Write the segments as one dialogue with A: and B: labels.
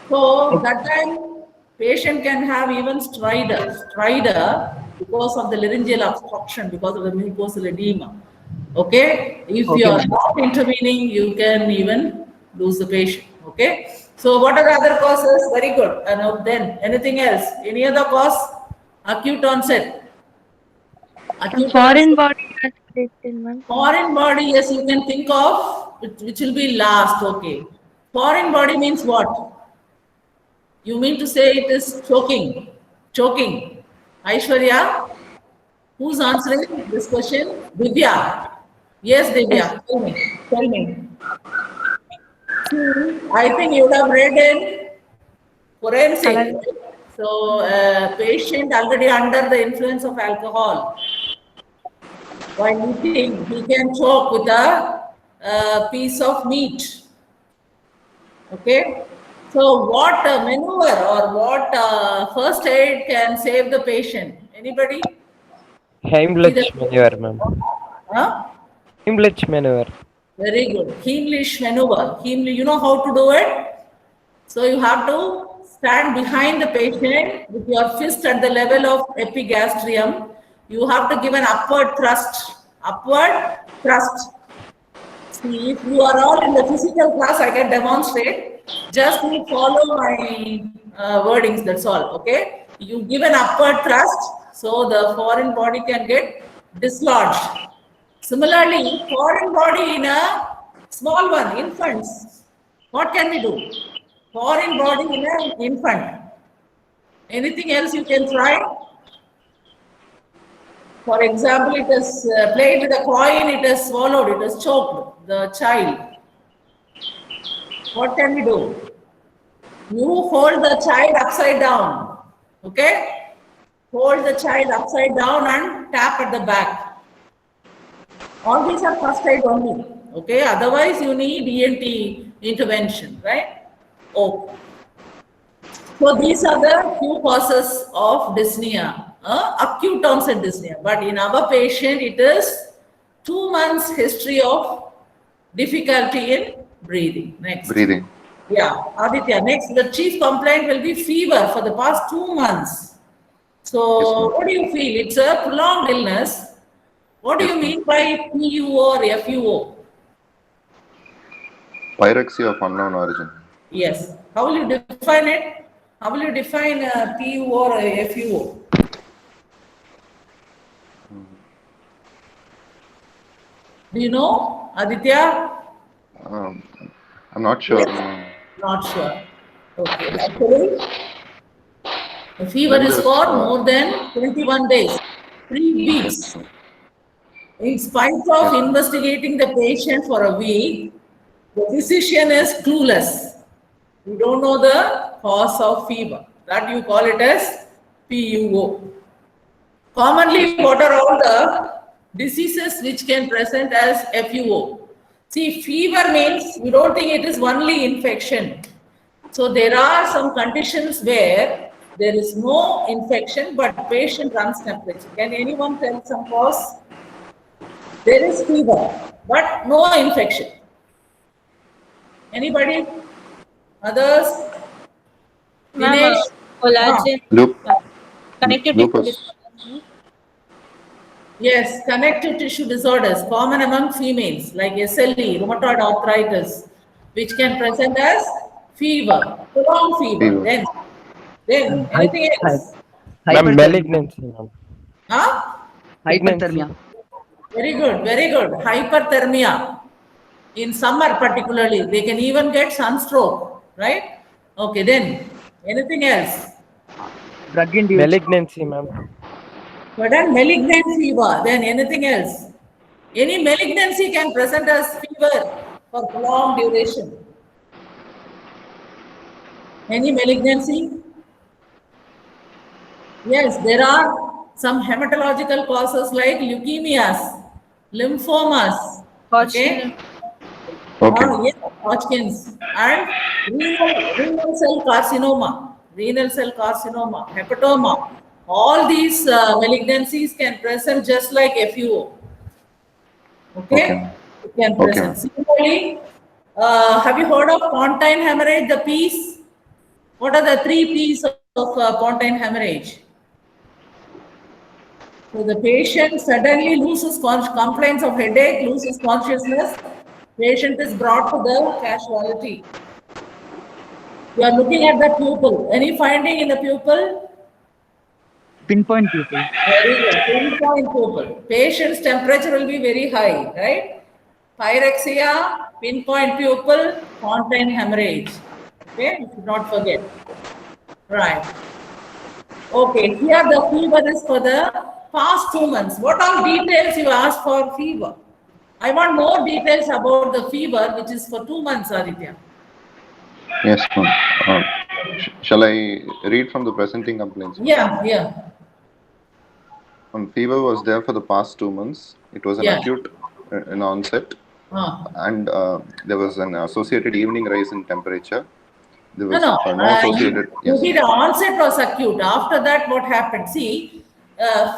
A: So that time, patient can have even stridor because of the laryngeal obstruction, because of the mucosal edema. Okay, if you
B: Okay,
A: are
B: ma'am.
A: not intervening, you can even lose the patient. Okay, so what are the other causes? Very good. And then anything else? Any other cause? Acute onset. Acute
C: Foreign
A: onset.
C: body activated, ma'am.
A: Foreign body, yes, you can think of, which will be last. Okay. Foreign body means what? You mean to say it is choking? Choking. Aishwarya, who's answering this question? Divya. Yes,
C: Yes.
A: Divya. Tell me. Tell me. See, I think you would have read in forensic.
C: Alright.
A: Right? So, patient already under the influence of alcohol while eating, he can choke with a piece of meat. Okay. So, what maneuver or what first aid can save the patient? Anybody?
D: Heimlich
A: Either.
D: maneuver, ma'am.
A: Huh?
D: Heimlich maneuver.
A: Very good. Heimlich maneuver. Heimlich, you know how to do it? So you have to stand behind the patient with your fist at the level of epigastrium. You have to give an upward thrust. Upward thrust. See, if you are all in the physical class, I can demonstrate. Just you follow my wordings, that's all. Okay? You give an upward thrust so the foreign body can get dislodged. Similarly, foreign body in a small one, infants, what can we do? Foreign body in an infant. Anything else you can try? For example, it is played with a coin, it is swallowed, it is choked, the child. What can we do? You hold the child upside down. Okay? Hold the child upside down and tap at the back. All these are first aid only. Okay? Otherwise, you need ENT intervention, right? Okay. So these are the few causes of dyspnea, acute onset dyspnea. But in our patient, it is 2 months history of difficulty in breathing. Next.
E: Breathing.
A: Yeah, Aditya. Next, the chief complaint will be fever for the past 2 months. So,
E: Yes, ma'am.
A: what do you feel? It's a prolonged illness. What do
E: Yes,
A: you
E: ma'am.
A: mean by PUO or FUO?
E: Pyrexia of unknown origin.
A: Yes. How will you define it? How will you define a PUO or a FUO? Do you know, Aditya?
E: Um, I'm not sure.
A: Not sure. Okay.
E: Yes, ma'am.
A: Actually, the fever
E: When
A: is
E: does
A: for more than 21 days, 3
E: yes,
A: weeks.
E: ma'am.
A: In spite of
E: Yes, ma'am.
A: investigating the patient for a week, the physician is clueless. You don't know the cause of fever. That you call it as PUO. Commonly, what are all the diseases which can present as FUO? See, fever means you don't think it is only infection. So there are some conditions where there is no infection, but patient runs temperature. Can anyone tell some cause? There is fever, but no infection. Anybody? Others?
C: Ma'am,
A: Dinesh?
C: collagen,
E: Loop,
C: connective tissue
E: lupus.
C: disorders.
A: Yes, connective tissue disorders, common among females like SLE, rheumatoid arthritis, which can present as fever, prolonged fever.
E: Fever.
A: Then anything else?
D: Ma'am,
B: Hyperthermia.
D: malignancy, ma'am.
A: Huh?
B: Hyperthermia.
A: Very good, very good. Hyperthermia. In summer particularly, they can even get sunstroke, right? Okay, then anything else?
B: Drug-induced.
D: Malignancy, ma'am.
A: But then malignant fever, then anything else? Any malignancy can present as fever for prolonged duration. Any malignancy? Yes, there are some hematological causes like leukemias, lymphomas, okay?
E: Okay.
A: Yes, Hodgkin's and renal cell carcinoma, hepatoma. All these malignancies can present just like FUO. Okay? It can
E: Okay,
A: present.
E: ma'am.
A: Similarly, have you heard of pontine hemorrhage, the piece? What are the 3 P's of pontine hemorrhage? So the patient suddenly loses complaints of headache, loses consciousness. Patient is brought to the casualty. You are looking at the pupil. Any finding in the pupil?
B: Pinpoint pupil.
A: Very good. Pinpoint pupil. Patient's temperature will be very high, right? Pyrexia, pinpoint pupil, pontine hemorrhage. Okay, you should not forget. Right. Okay, here the fever is for the past 2 months. What all details you asked for fever? I want more details about the fever, which is for 2 months, Aditya.
E: Yes, ma'am. Shall I read from the presenting complaints?
A: Yeah.
E: Fever was there for the past 2 months. It was an
A: Yeah.
E: acute in onset,
A: Ah.
E: and there was an associated evening rise in temperature. There was
A: No.
E: no associated.
A: You
E: Yes.
A: did onset was acute. After that, what happened? See,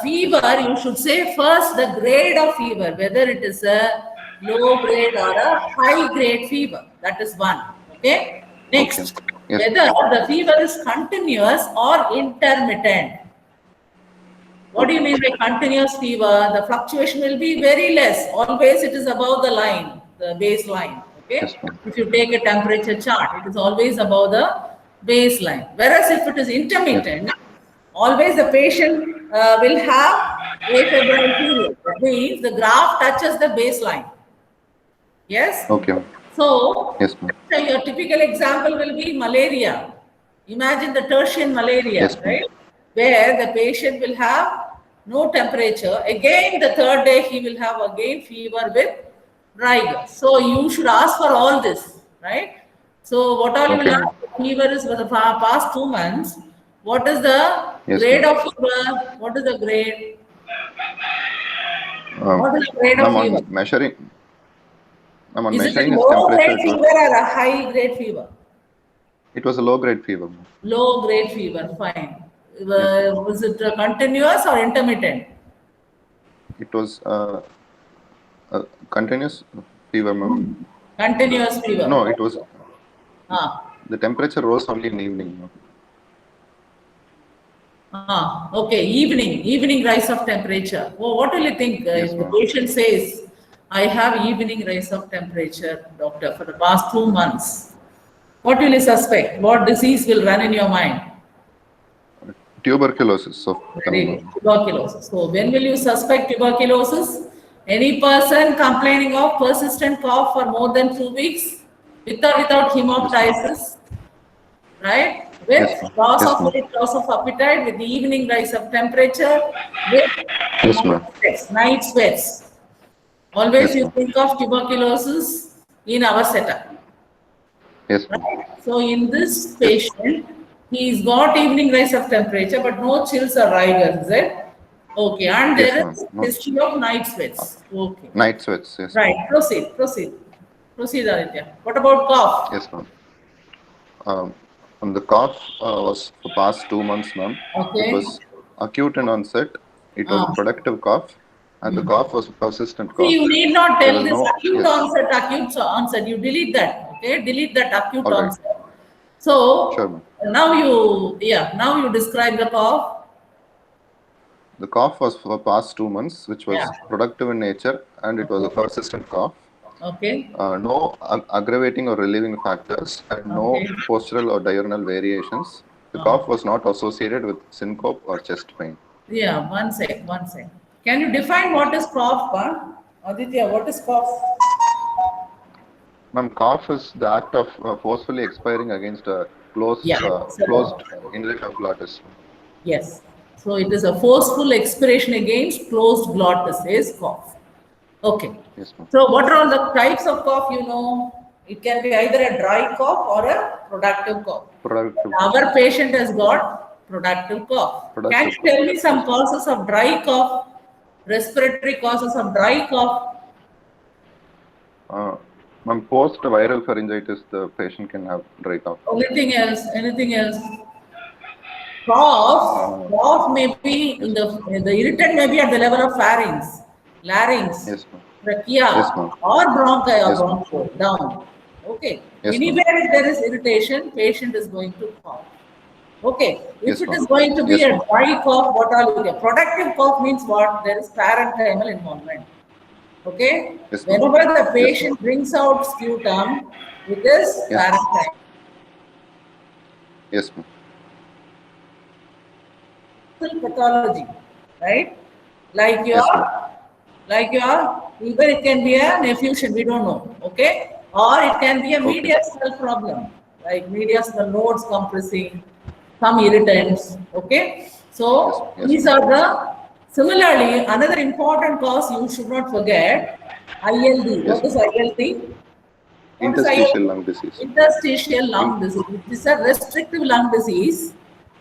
A: fever, you should say first the grade of fever, whether it is a low grade or a high grade fever. That is one. Okay. Next,
E: Okay. Yes.
A: whether the fever is continuous or intermittent. What do you mean by continuous fever? The fluctuation will be very less. Always it is above the line, the baseline. Okay.
E: Yes, ma'am.
A: If you take a temperature chart, it is always above the baseline. Whereas if it is intermittent, always the patient will have afebrile period. That means the graph touches the baseline. Yes.
E: Okay.
A: So,
E: Yes, ma'am.
A: your typical example will be malaria. Imagine the tertian malaria,
E: Yes, ma'am.
A: right? Where the patient will have no temperature. Again, the third day he will have again fever with rigor. So you should ask for all this, right? So what all you will
E: Okay.
A: ask for fever is for the past 2 months. What is the
E: Yes,
A: grade
E: ma'am.
A: of fever? What is the grade?
E: Um,
A: What is the grade of
E: ma'am,
A: fever?
E: on measuring. Ma'am, on
A: Is it a
E: measuring his
A: low grade
E: temperature,
A: fever or a high grade fever?
E: it was a low grade fever. Ma'am.
A: Low grade fever, fine. Was it continuous or intermittent?
E: It was a continuous fever, ma'am.
A: Continuous fever.
E: No, it was.
A: Ah,
E: The temperature rose only in the evening. Ma'am.
A: okay. Evening rise of temperature. Oh, what will you think
E: Yes,
A: if the
E: ma'am.
A: patient says, I have evening rise of temperature, doctor, for the past 2 months? What will you suspect? What disease will run in your mind?
E: Tuberculosis of
A: Very
E: tongue.
A: good. Tuberculosis. So when will you suspect tuberculosis? Any person complaining of persistent cough for more than 2 weeks, with or without hemoptysis, right? With
E: Yes, ma'am.
A: loss
E: Yes,
A: of
E: ma'am.
A: weight, loss of appetite, with the evening rise of temperature, with
E: Yes, ma'am.
A: night sweats. Always
E: Yes,
A: you
E: ma'am.
A: think of tuberculosis in our setup.
E: Yes, ma'am.
A: So in this patient, he's got evening rise of temperature, but no chills or rigor, is it? Okay, and
E: Yes,
A: there
E: ma'am.
A: is
E: No.
A: history of night sweats. Okay,
E: Night sweats. Yes.
A: right. Proceed, Aditya. What about cough?
E: Yes, ma'am. The cough was for past 2 months, ma'am.
A: Okay.
E: It was acute in onset. It was
A: Ah.
E: a productive cough, and the cough was persistent cough.
A: See, you need not
E: There
A: tell
E: was
A: this
E: no-
A: acute
E: yes.
A: onset. You delete that. Okay, delete that acute
E: All right.
A: onset. So
E: Sure, ma'am.
A: now you describe the cough.
E: The cough was for past 2 months, which was
A: Yeah.
E: productive in nature, and it was a persistent cough.
A: Okay.
E: No aggravating or relieving factors, and no
A: Okay.
E: postural or diurnal variations. The cough was not associated with syncope or chest pain.
A: Yeah, one sec. Can you define what is cough, Aditya? What is cough?
E: Ma'am, cough is the act of forcefully expiring against a closed inlet of glottis.
A: Yes. So it is a forceful expiration against closed glottis is cough. Okay.
E: Yes, ma'am.
A: So what are all the types of cough you know? It can be either a dry cough or a productive cough.
E: Productive.
A: Our patient has got productive cough. Can
E: Productive
A: you tell me some causes of dry cough? Respiratory causes of dry cough?
E: Ma'am, post viral pharyngitis, the patient can have dry cough.
A: Anything else? Cough may be in the irritant may be at the level of pharynx, larynx,
E: Yes, ma'am.
A: trachea,
E: Yes, ma'am.
A: or bronchi or
E: Yes, ma'am.
A: broncho down. Okay.
E: Yes, ma'am.
A: Anywhere if there is irritation, patient is going to cough. Okay. If
E: Yes,
A: it
E: ma'am.
A: is going to be
E: Yes,
A: a
E: ma'am.
A: dry cough, what are you get? Productive cough means what? There is parenchymal involvement. Okay.
E: Yes, ma'am.
A: Whenever the
E: Yes,
A: patient brings out sputum, it is
E: Yes.
A: parenchymal.
E: Yes, ma'am.
A: Pathology, right? Like
E: Yes, ma'am.
A: either it can be an effusion, we don't know, okay? Or it can be a
E: Okay.
A: mediastinal problem, like mediastinal nodes compressing, some irritants, okay? So
E: Yes,
A: these
E: ma'am.
A: are similarly, another important cause you should not forget, ILD.
E: Yes,
A: What is ILD? What is
E: Interstitial
A: ILD?
E: lung disease.
A: Interstitial lung disease. It is a restrictive lung disease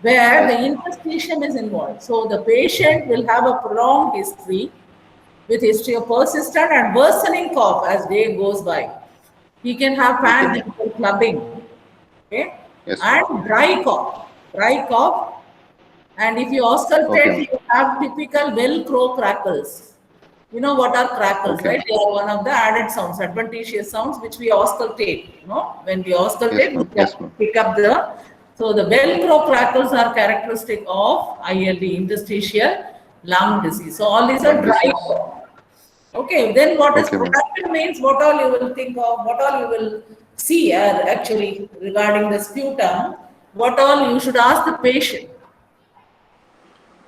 A: where the interstitium is involved. So the patient will have a prolonged history with history of persistent and worsening cough as day goes by. He can have pan-nasal clubbing, okay,
E: Yes, ma'am.
A: and dry cough. And if you auscultate,
E: Okay.
A: you have typical Velcro crackles. You know what are crackles,
E: Okay.
A: right? They are one of the added sounds, adventitious sounds, which we auscultate. You know, when we auscultate,
E: Yes, ma'am.
A: we
E: Yes, ma'am.
A: pick up so the Velcro crackles are characteristic of ILD, interstitial lung disease. So all these are
E: Lung
A: dry
E: disease.
A: cough. Okay, then what is
E: Okay, ma'am.
A: productive means what all you will think of, what all you will see actually regarding the sputum, what all you should ask the patient.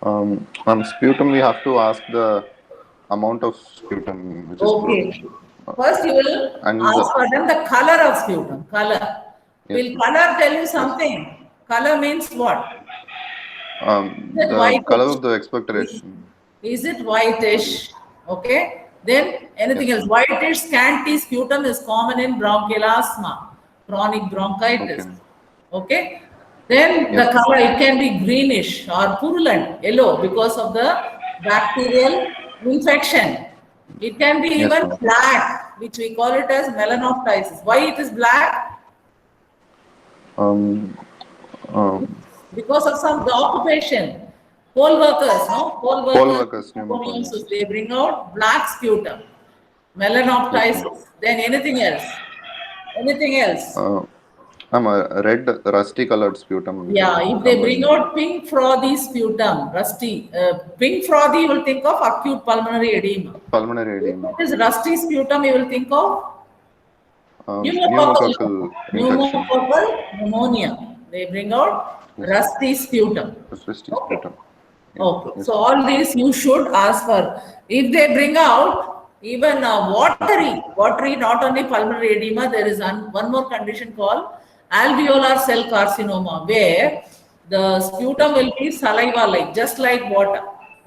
E: On sputum, we have to ask the amount of sputum which is
A: Okay. First, you will
E: And
A: ask for them the color of sputum. Color.
E: Yes,
A: Will color tell you something? Color means what? Is it
E: the color
A: whitish?
E: of the expectoration.
A: Is it whitish? Okay. Then anything
E: Yes.
A: else? Whitish scanty sputum is common in bronchial asthma, chronic bronchitis.
E: Okay.
A: Okay. Then the
E: Yes.
A: color, it can be greenish or purulent, yellow because of the bacterial infection. It can be
E: Yes,
A: even
E: ma'am.
A: black, which we call it as melanophthisis. Why it is black?
E: Um, um,
A: Because of the occupation. Coal workers, no? Coal workers,
E: pneumoconiasis.
A: they bring out black sputum, melanophthisis. Then anything else? Anything else?
E: A red rusty colored sputum.
A: Yeah, if they bring out pink frothy sputum, rusty, pink frothy, you will think of acute pulmonary edema.
E: Pulmonary edema.
A: If it is rusty sputum, you will think of
E: Pneumococcal infection.
A: pneumococcal pneumonia. They bring out rusty sputum.
E: Rusty sputum.
A: Okay,
E: Yes.
A: so all these you should ask for. If they bring out even watery, not only pulmonary edema, there is one more condition called alveolar cell carcinoma, where the sputum will be saliva-like, just like water.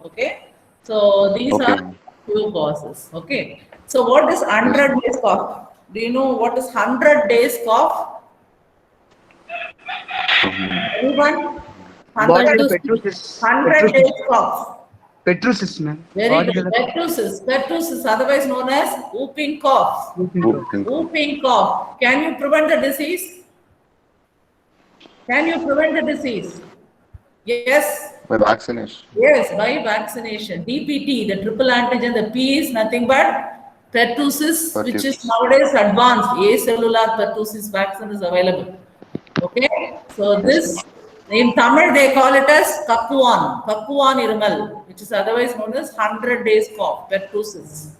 A: Okay, so these
E: Okay.
A: are few causes. Okay, so what is 100 days cough? Do you know what is 100 days cough? Anyone?
B: What is
A: 100
B: pertussis?
A: 100 days cough.
B: Pertussis, ma'am.
A: Very
B: What
A: good.
B: is the
A: Pertussis, otherwise known as whooping cough.
B: pertussis?
A: Whooping cough. Can you prevent the disease? Can you prevent the disease? Yes.
E: By vaccination.
A: Yes, by vaccination. DPT, the triple antigen, the P is nothing but pertussis, which is nowadays advanced. Acellular pertussis vaccine is available. Okay, so this in Tamil they call it as Kakuan Irumal, which is otherwise known as 100 days cough, pertussis.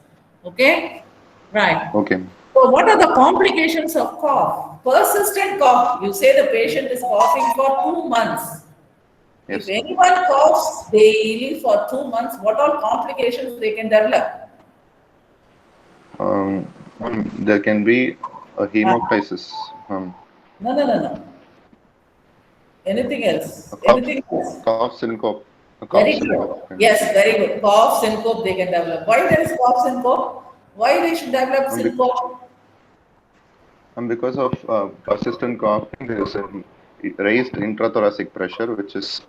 A: Okay, right.
E: Okay.
A: So what are the complications of cough? Persistent cough. You say the patient is coughing for 2 months.
E: Yes.
A: If anyone coughs daily for 2 months, what all complications they can develop?
E: There can be a hemoptysis.
A: No. Anything else?
E: A cough,
A: Anything else?
E: cough syncope. A cough
A: Very
E: syncope.
A: good. Yes, very good. Cough, syncope, they can develop. Why there is cough, syncope? Why they should develop syncope?
E: And because of persistent coughing, there is a raised intrathoracic pressure, which is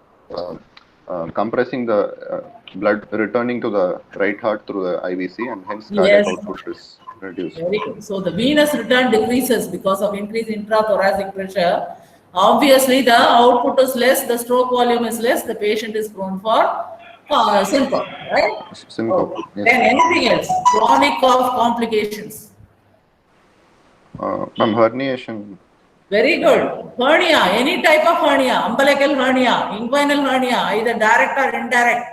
E: compressing the blood returning to the right heart through the IVC, and hence cardiac output is reduced.
A: Very good. So the venous return decreases because of increased intrathoracic pressure. Obviously, the output is less, the stroke volume is less, the patient is prone for syncope, right?
E: Syncope.
A: Okay.
E: Yes.
A: Then anything else? Chronic cough complications.
E: Ma'am, herniation.
A: Very good. Hernia, any type of hernia, umbilical hernia, inguinal hernia, either direct or indirect.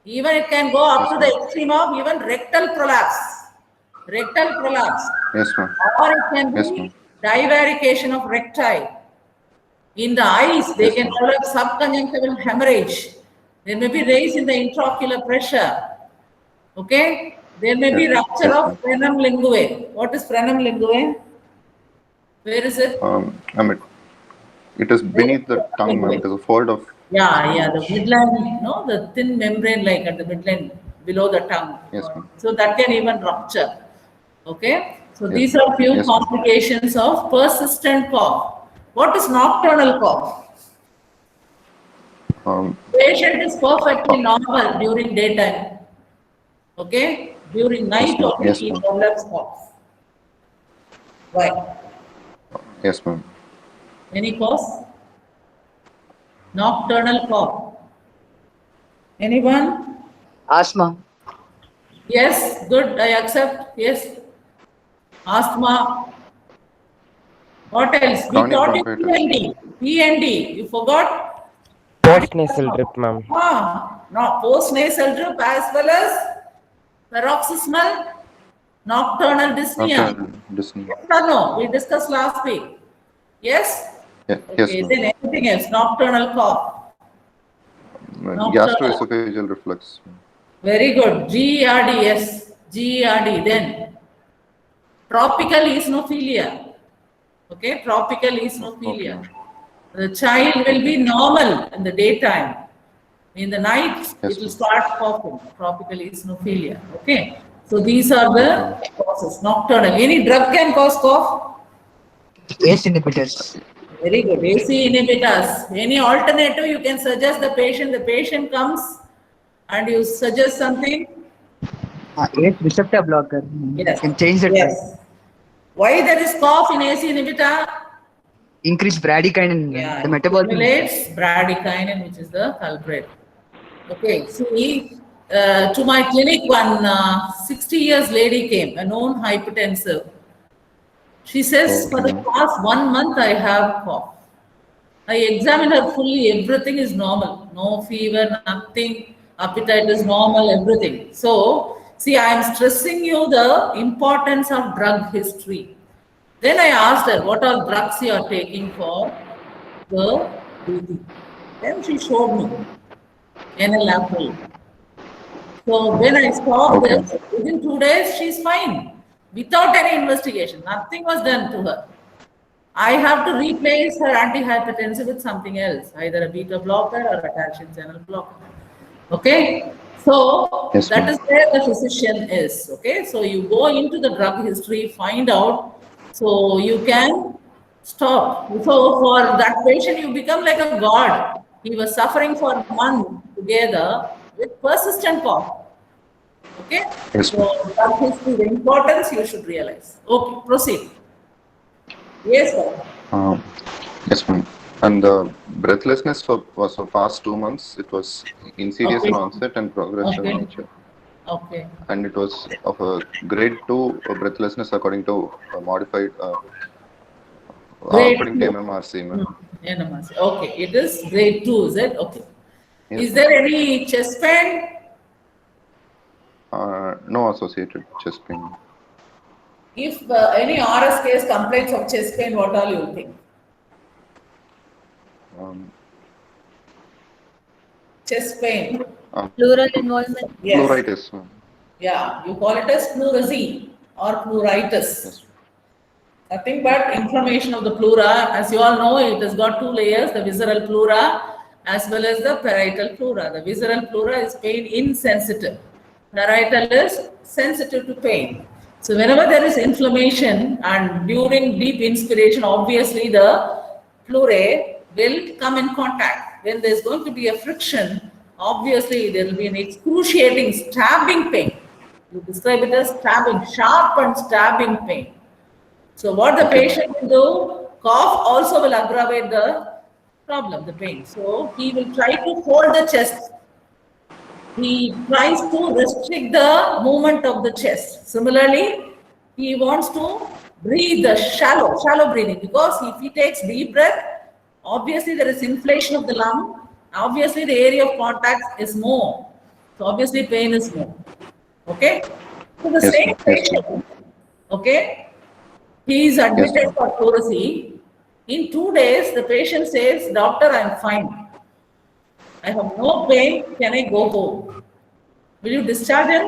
A: Even it can go up to the extreme of even rectal prolapse. Rectal prolapse.
E: Yes, ma'am.
A: Or it can
E: Yes,
A: be
E: ma'am.
A: divarication of recti. In the eyes, they
E: Yes,
A: can
E: ma'am.
A: develop subconjunctival hemorrhage. There may be raise in the intraocular pressure. Okay? There may be
E: Yes,
A: rupture
E: yes,
A: of frenum linguae. What is frenum linguae? Where is it?
E: I mean, it is beneath the tongue, ma'am. It is a fold of
A: Yeah, the
E: speech.
A: midline, no, the thin membrane like at the midline below the tongue.
E: Yes, ma'am.
A: So that can even rupture. Okay? So
E: Yes,
A: these
E: ma'am.
A: are few
E: Yes, ma'am.
A: complications of persistent cough. What is nocturnal cough? Patient is perfectly normal during daytime. Okay? During night
E: ma'am.
A: only
E: Yes,
A: he
E: ma'am.
A: develops cough. Why?
E: Yes, ma'am.
A: Any cause? Nocturnal cough. Anyone?
B: Asthma.
A: Yes, good, I accept. Yes. Asthma. What else? We
E: Chronic
A: taught you
E: bronchitis.
A: PND. PND. You forgot?
D: Post-nasal drip, ma'am.
A: No, post-nasal drip as well as paroxysmal nocturnal dyspnea.
E: Nocturnal dyspnea.
A: Yes or no? We discussed last week. Yes?
E: Yes,
A: Okay,
E: ma'am.
A: then anything else? Nocturnal cough. Nocturnal.
E: Gastroesophageal reflux.
A: Very good. GERD, yes. GERD. Then tropical eosinophilia. Okay, tropical eosinophilia.
E: Okay.
A: The child will be normal in the daytime. In the night,
E: Yes,
A: it will
E: ma'am.
A: start coughing. Tropical eosinophilia. Okay. So these are the causes. Nocturnal. Any drug can cause cough.
B: ACE inhibitors.
A: Very good. AC inhibitors. Any alternative you can suggest the patient. The patient comes and you suggest something.
B: ACE receptor blocker.
A: Yes.
B: Can change the drug.
A: Yes. Why there is cough in AC inhibitor?
B: Increase bradykinin.
A: Yeah,
B: The
A: it
B: metabolism.
A: stimulates bradykinin, which is the culprit. Okay, see, to my clinic, one 60 years lady came, a known hypertensive. She says, for the
E: Okay.
A: past 1 month, I have cough. I examined her fully, everything is normal. No fever, nothing, appetite is normal, everything. So, see, I am stressing you the importance of drug history. Then I asked her, what are drugs you are taking for the BP? Then she showed me enalapril. So when I saw
E: Okay.
A: this, within 2 days, she's fine. Without any investigation, nothing was done to her. I have to replace her antihypertensive with something else, either a beta blocker or a calcium channel blocker. Okay? So
E: Yes,
A: that
E: ma'am.
A: is where the physician is. Okay? So you go into the drug history, find out, so you can stop. So for that patient, you become like a god. He was suffering for a month together with persistent cough. Okay?
E: Yes,
A: So drug history, the importance you should realize. Okay, proceed. Yes, sir.
E: Yes, ma'am. And the breathlessness was for past 2 months. It was insidious
A: Okay.
E: in onset and progressive
A: Okay.
E: in nature.
A: Okay.
E: And it was of a grade 2 breathlessness according to a modified
A: Grade
E: according to MMRC, ma'am.
A: NMRC. Okay, it is grade 2, is it? Okay.
E: Yes,
A: Is there any chest pain?
E: no associated chest pain.
A: If any RSKs complaints of chest pain, what all you think?
E: Um,
A: Chest pain.
C: Pleural involvement.
A: Yes.
E: Pleuritis, ma'am.
A: Yeah, you call it as pleurisy or pleuritis.
E: Yes.
A: Nothing but inflammation of the pleura. As you all know, it has got 2 layers, the visceral pleura as well as the parietal pleura. The visceral pleura is pain insensitive. Parietal is sensitive to pain. So whenever there is inflammation and during deep inspiration, obviously the pleurae will come in contact. When there's going to be a friction, obviously there will be an excruciating stabbing pain. You describe it as stabbing, sharp and stabbing pain. So what the patient will do, cough also will aggravate the problem, the pain. So he will try to hold the chest. He tries to restrict the movement of the chest. Similarly, he wants to breathe the shallow breathing, because if he takes deep breath, obviously there is inflation of the lung. Obviously the area of contact is more. So obviously pain is more. Okay? So the
E: Yes,
A: same
E: ma'am. Yes, ma'am.
A: patient, okay, he is admitted
E: ma'am.
A: for pleurisy. In 2 days, the patient says, "Doctor, I'm fine. I have no pain. Can I go home?" Will you discharge him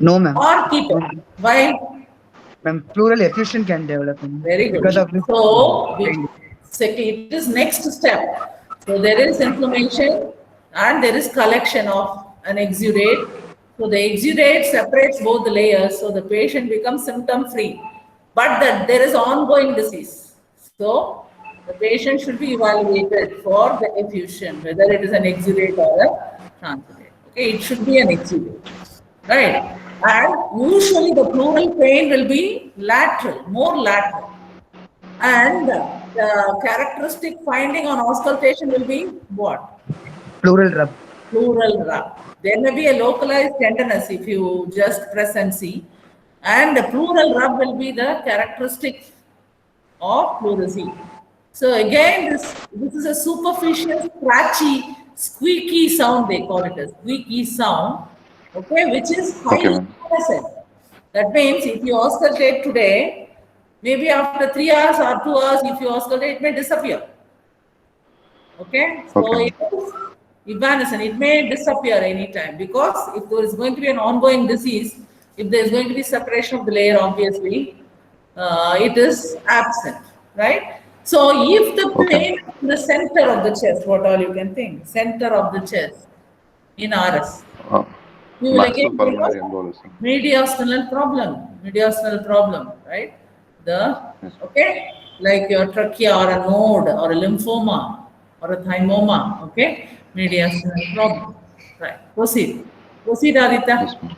B: No, ma'am.
A: or keep
B: No,
A: him? Why?
B: ma'am. Pleural effusion can develop
A: Very good.
B: because of this.
A: So,
B: pain.
A: it is next step. So there is inflammation and there is collection of an exudate. So the exudate separates both the layers, so the patient becomes symptom free. But that there is ongoing disease. So the patient should be evaluated for the effusion, whether it is an exudate or a transudate. Okay, it should be an exudate. Right. And usually the pleural pain will be lateral, more lateral. And the characteristic finding on auscultation will be what?
B: Pleural rub.
A: Pleural rub. There may be a localized tenderness if you just press and see. And the pleural rub will be the characteristic of pleurisy. So again, this is a superficial, scratchy, squeaky sound, they call it a squeaky sound, okay, which is
E: Okay,
A: highly
E: ma'am.
A: present. That means if you auscultate today, maybe after 3 hours or 2 hours, if you auscultate, it may disappear. Okay, so
E: Okay.
A: it is evanescent, it may disappear anytime, because if there is going to be an ongoing disease, if there is going to be separation of the layer, obviously, it is absent, right? So if the
E: Okay.
A: pain in the center of the chest, what all you can think, center of the chest in RS, you will
E: Massive
A: again
E: pulmonary embolism.
A: mediastinal problem, right? Okay, like your trachea or a node or a lymphoma or a thymoma, okay, mediastinal problem, right? Proceed, Aditya.
E: Yes, ma'am.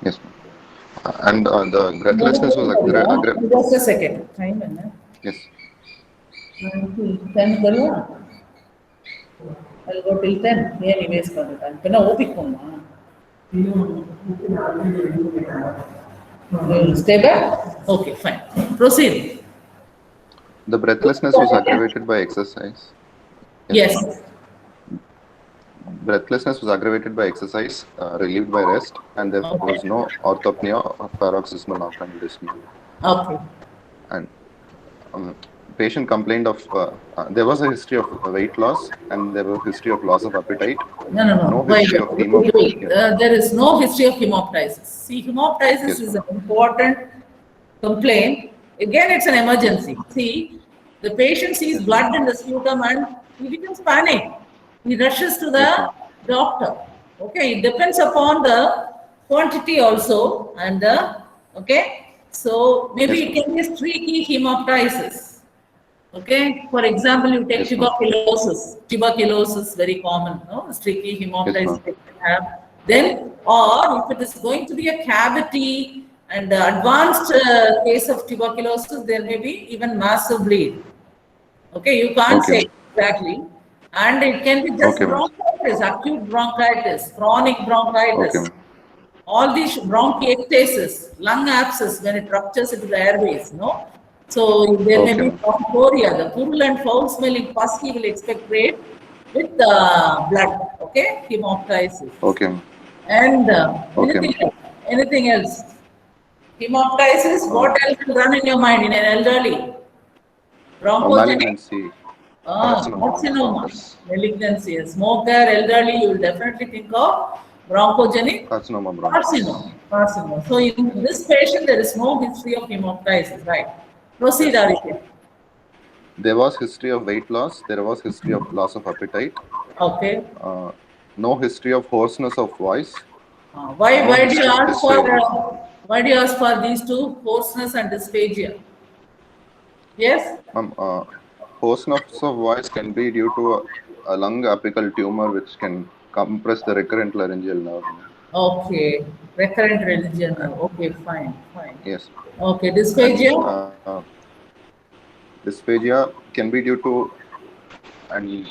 E: Yes, ma'am. And the breathlessness was aggravated.
A: Just a second, time है
E: Yes.
A: 10 करूँ? I'll go till 10. ये नहीं waste कर देता है. पहले वो भी खोलना. You will stay back? Okay, fine. Proceed.
E: The breathlessness was aggravated by exercise.
A: Yes.
E: Breathlessness was aggravated by exercise, relieved by rest, and there was no orthopnea or paroxysmal nocturnal dyspnea.
A: Okay.
E: And patient complained of there was a history of weight loss, and there was a history of loss of appetite.
A: No.
E: No
A: Wait.
E: history of hemoptysis.
A: There is no history of hemoptysis. See, hemoptysis
E: Yes,
A: is an important complaint. Again, it's an emergency. See, the patient sees blood in the sputum and he becomes panic. He rushes to the doctor. Okay, it depends upon the quantity also, and okay. So maybe it can be a streaky hemoptysis. Okay, for example, you take
E: Yes, ma'am.
A: tuberculosis. Tuberculosis very common, no? Streaky hemoptysis
E: Yes,
A: they can have. Then, or if it is going to be a cavity and the advanced case of tuberculosis, there may be even massive bleed. Okay, you can't
E: Okay.
A: say exactly. And it can be just
E: Okay, ma'am.
A: bronchitis, acute bronchitis, chronic bronchitis.
E: Okay, ma'am.
A: All these bronchiectasis, lung abscess when it ruptures into the airways, no? So there may be
E: Okay.
A: bronchoria, the purulent foul smelling pus he will expectorate with blood, okay? Hemoptysis.
E: Okay.
A: And
E: Okay.
A: anything else? Hemoptysis, what else will run in your mind in an elderly? Bronchogenic.
E: Malignancy.
A: Carcinoma, malignancy, a smoker, elderly, you will definitely think of bronchogenic
E: Carcinoma bronchitis.
A: carcinoma. So in this patient, there is no history of hemoptysis, right? Proceed, Aditya.
E: There was history of weight loss. There was history of loss of appetite.
A: Okay.
E: No history of hoarseness of voice.
A: Why do you
E: history of
A: ask for
E: dysphagia.
A: why do you ask for these two, hoarseness and dysphagia? Yes.
E: Hoarseness of voice can be due to a lung apical tumor which can compress the recurrent laryngeal nerve.
A: Okay. Recurrent religion. Okay, fine.
E: Yes.
A: Okay, dysphagia.
E: Dysphagia can be due to an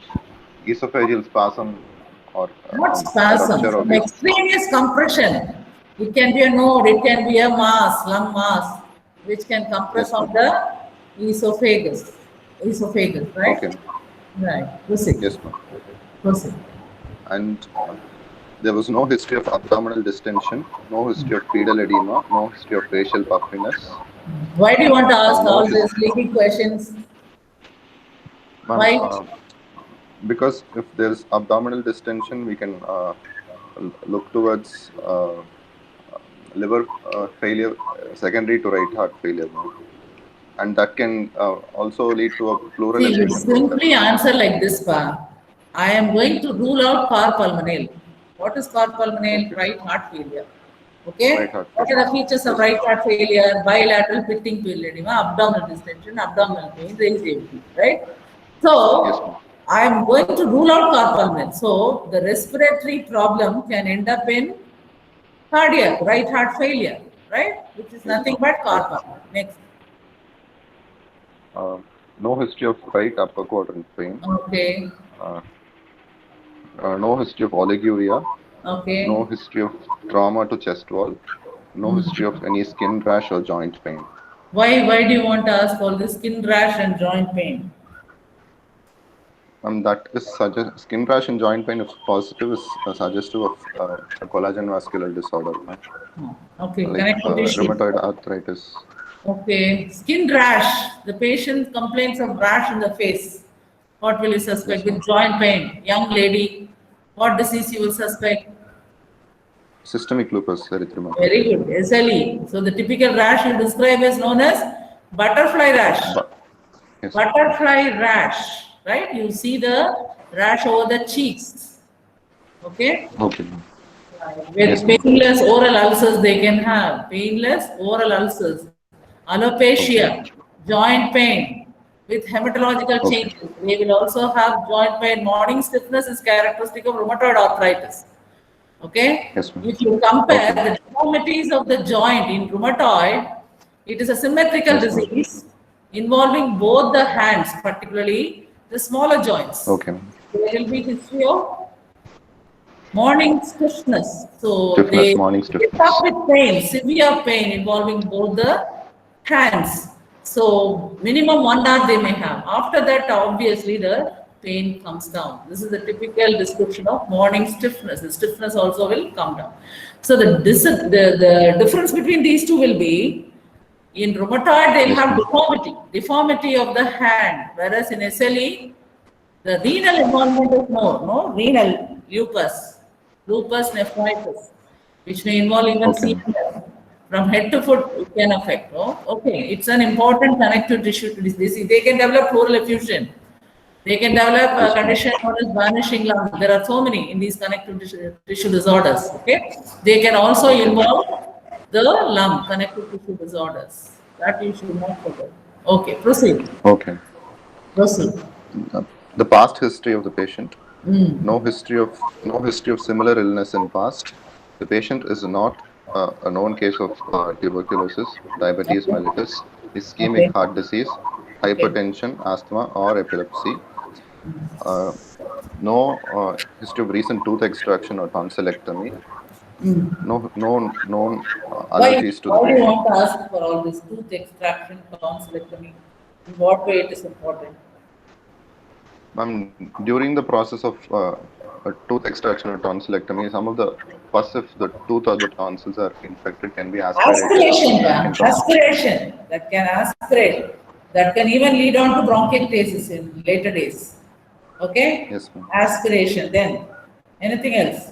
E: esophageal spasm or
A: Not spasm,
E: rupture of
A: some extraneous compression. It can be a node, it can be a mass, lung mass. which can compress
E: Yes,
A: on the esophagus, right?
E: Okay.
A: Right. Proceed.
E: Yes, ma'am.
A: Proceed.
E: And there was no history of abdominal distension, no history of pedal edema, no history of facial puffiness.
A: Why do you want to ask
E: No,
A: all
E: it
A: these leading questions?
E: Ma'am,
A: Why?
E: because if there's abdominal distension, we can look towards liver failure secondary to right heart failure, ma'am. And that can also lead to a pleural
A: See, you
E: effusion.
A: simply answer like this, Pa. I am going to rule out cor pulmonale. What is cor pulmonale?
E: Okay.
A: Right heart failure. Okay?
E: Right heart
A: What are the features of right heart failure? Bilateral pitting failure, abdominal distension, abdominal pain, raised AVP, right? So,
E: Yes, ma'am.
A: I am going to rule out cor pulmonale. So, the respiratory problem can end up in cardiac, right heart failure, right? Which is nothing but cor pulmonale. Next.
E: No history of right upper quadrant pain.
A: Okay.
E: No history of oliguria.
A: Okay.
E: No history of trauma to chest wall. No history of any skin rash or joint pain.
A: Why do you want to ask all this skin rash and joint pain?
E: That is skin rash and joint pain, if positive, is suggestive of a collagen vascular disorder,
A: Okay,
E: like
A: connective tissue.
E: rheumatoid arthritis.
A: Okay, skin rash. The patient complains of rash in the face. What will you suspect? With joint pain, young lady, what disease you will suspect?
E: Systemic lupus erythematosus.
A: Very good, SLE. So the typical rash you describe is known as butterfly rash.
E: Yes.
A: Butterfly rash, right? You see the rash over the cheeks. Okay?
E: Okay.
A: With painless oral ulcers they can have. Painless oral ulcers. Alopecia, joint pain with hematological changes. They will also have joint pain. Morning stiffness is characteristic of rheumatoid arthritis. Okay?
E: Yes, ma'am.
A: If you compare the deformities of the joint in rheumatoid, it is a symmetrical disease involving both the hands, particularly the smaller joints.
E: Okay.
A: There will be history of morning stiffness. So
E: Stiffness,
A: they
E: morning stiffness.
A: start with pain, severe pain involving both the hands. So minimum 1 hour they may have. After that, obviously the pain comes down. This is the typical description of morning stiffness. The stiffness also will come down. So the difference between these two will be, in rheumatoid they'll have deformity of the hand, whereas in SLE the renal involvement is more, no? Renal lupus nephritis, which may involve even CNS. From head to foot, it can affect. Oh, okay, it's an important connective tissue disease. They can develop pleural effusion. They can develop a condition known as vanishing lung. There are so many in these connective tissue disorders. Okay, they can also involve the lung, connective tissue disorders. That you should not forget. Okay, proceed.
E: Okay.
A: Proceed.
E: The past history of the patient. No history of similar illness in past. The patient is not a known case of tuberculosis, diabetes mellitus, ischemic heart disease, hypertension, asthma, or epilepsy. No history of recent tooth extraction or tonsillectomy. No known allergies to the
A: Why do you
E: patient.
A: want to ask for all this tooth extraction, tonsillectomy? In what way it is important?
E: During the process of a tooth extraction or tonsillectomy, some of the pus, if the tooth or the tonsils are infected, can be aspirated.
A: Aspiration. That can aspirate. That can even lead on to bronchiectasis in later days. Okay?
E: Yes, ma'am.
A: Aspiration. Then, anything else?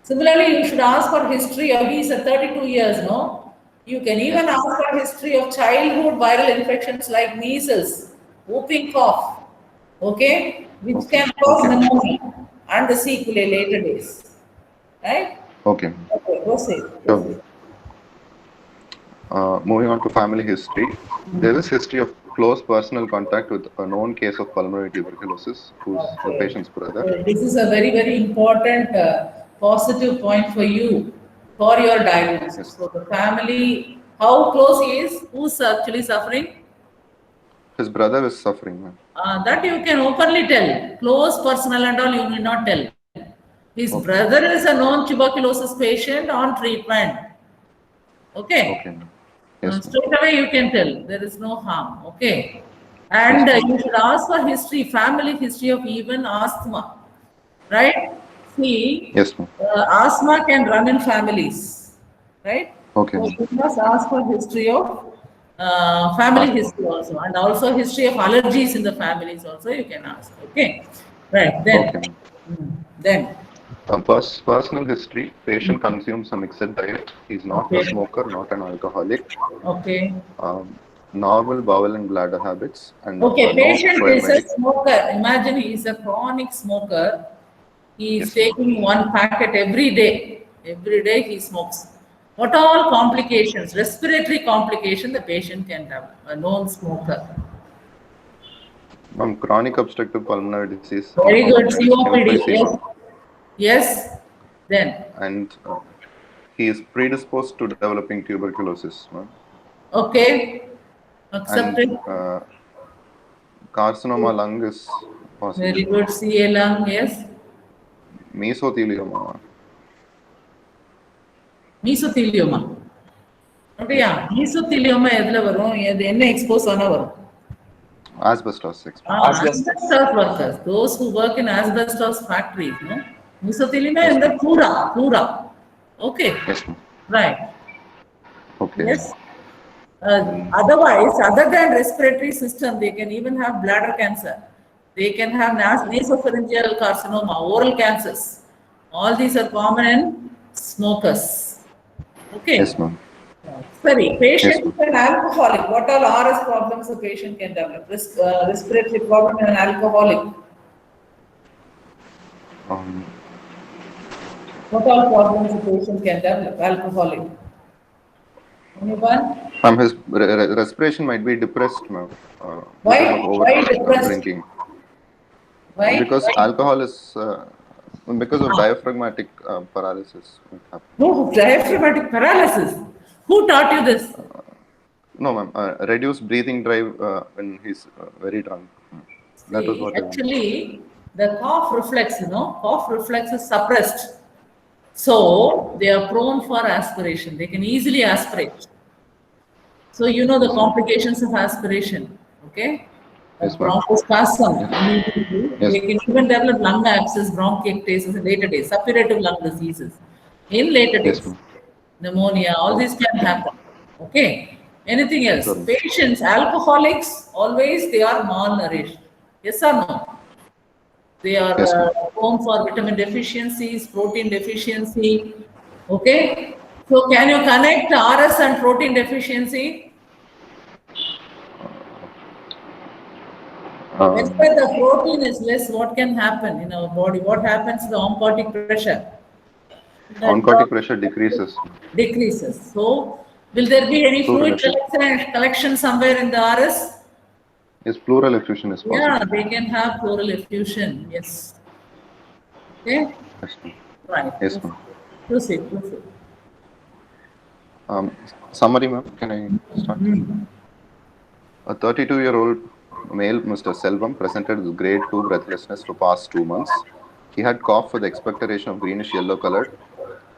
A: Similarly, you should ask for history of these 32 years, no? You can even ask for history of childhood viral infections like measles, whooping cough, okay? Which can cause pneumonia and the sequelae later days, right?
E: Okay.
A: Okay, proceed.
E: Sure. Moving on to family history. There is history of close personal contact with a known case of pulmonary tuberculosis, who's the patient's brother.
A: This is a very, very important positive point for you, for your diagnosis. So the family, how close he is, who's actually suffering?
E: His brother is suffering, ma'am.
A: That you can openly tell. Close personal and all you will not tell. His brother is a known tuberculosis patient on treatment. Okay.
E: Okay. Yes, ma'am.
A: Straight away you can tell there is no harm, okay? And you should ask for history, family history of even asthma, right? See,
E: Yes, ma'am.
A: asthma can run in families, right?
E: Okay,
A: So
E: ma'am.
A: you must ask for history of family
E: Asthma.
A: history also, and also history of allergies in the families also you can ask, okay? Right, then,
E: Okay, ma'am.
A: then,
E: Personal history, patient consumes a mixed diet. He's not a
A: okay,
E: smoker, not an alcoholic.
A: okay.
E: Normal bowel and bladder habits, and
A: Okay,
E: no
A: patient
E: prior
A: is a smoker. Imagine he is a chronic smoker. He is
E: Yes, ma'am.
A: taking one packet every day. Every day he smokes. What all complications, respiratory complication the patient can have, a known smoker.
E: Chronic obstructive pulmonary disease,
A: Very good, COPD, yes.
E: emphysema,
A: Yes, then,
E: and he is predisposed to developing tuberculosis, ma'am.
A: okay,
E: And
A: accepted.
E: carcinoma lung is possible.
A: Very good, CA lung, yes.
E: Mesothelioma, ma'am.
A: Mesothelioma. Okay, mesothelioma எதுல வரும்? எது என்ன expose ஆனா வரும்?
E: Asbestos.
A: Asbestos workers, those who work in asbestos factories, no? Mesothelioma in the pleura. Okay,
E: Yes, ma'am.
A: right.
E: Okay.
A: Yes. Otherwise, other than respiratory system, they can even have bladder cancer. They can have nasopharyngeal carcinoma, oral cancers. All these are common in smokers. Okay.
E: Yes, ma'am.
A: Sorry, patient
E: Yes,
A: is an alcoholic. What all RS problems a patient can develop? Respiratory problem in an alcoholic.
E: Um,
A: What all problems a patient can develop? Alcoholic. Anyone?
E: his respiration might be depressed, ma'am.
A: Why?
E: Because of
A: Why depressed?
E: drinking.
A: Why?
E: Because
A: Why?
E: alcohol is because of diaphragmatic paralysis. It happens.
A: No, diaphragmatic paralysis. Who taught you this?
E: No, ma'am. Reduced breathing drive when he's very drunk. That was what
A: Actually, the cough reflex, cough reflex is suppressed. So they are prone for aspiration. They can easily aspirate. So you know the complications of aspiration, okay?
E: Yes, ma'am.
A: Bronchospasm.
E: Yes.
A: They can even develop lung abscess, bronchiectasis in later days, suppurative lung diseases. In later
E: Yes,
A: days,
E: ma'am.
A: pneumonia, all these can happen. Okay. Anything else?
E: Sure.
A: Patients, alcoholics, always they are malnourished. Yes or no? They are
E: Yes, ma'am.
A: prone for vitamin deficiencies, protein deficiency. Okay. So can you connect RS and protein deficiency? When the protein is less, what can happen in our body? What happens to the oncotic pressure? The
E: Oncotic pressure decreases.
A: decreases. So, will there be any
E: Pleural
A: fluid collection somewhere in the RS?
E: Yes, pleural effusion is possible.
A: Yeah, they can have pleural effusion. Yes. Okay.
E: Yes, ma'am.
A: Right.
E: Yes, ma'am.
A: Proceed.
E: Summary, ma'am. Can I start? A 32-year-old male, Mr. Selvam, presented with grade 2 breathlessness for past 2 months. He had cough with expectoration of greenish yellow colored,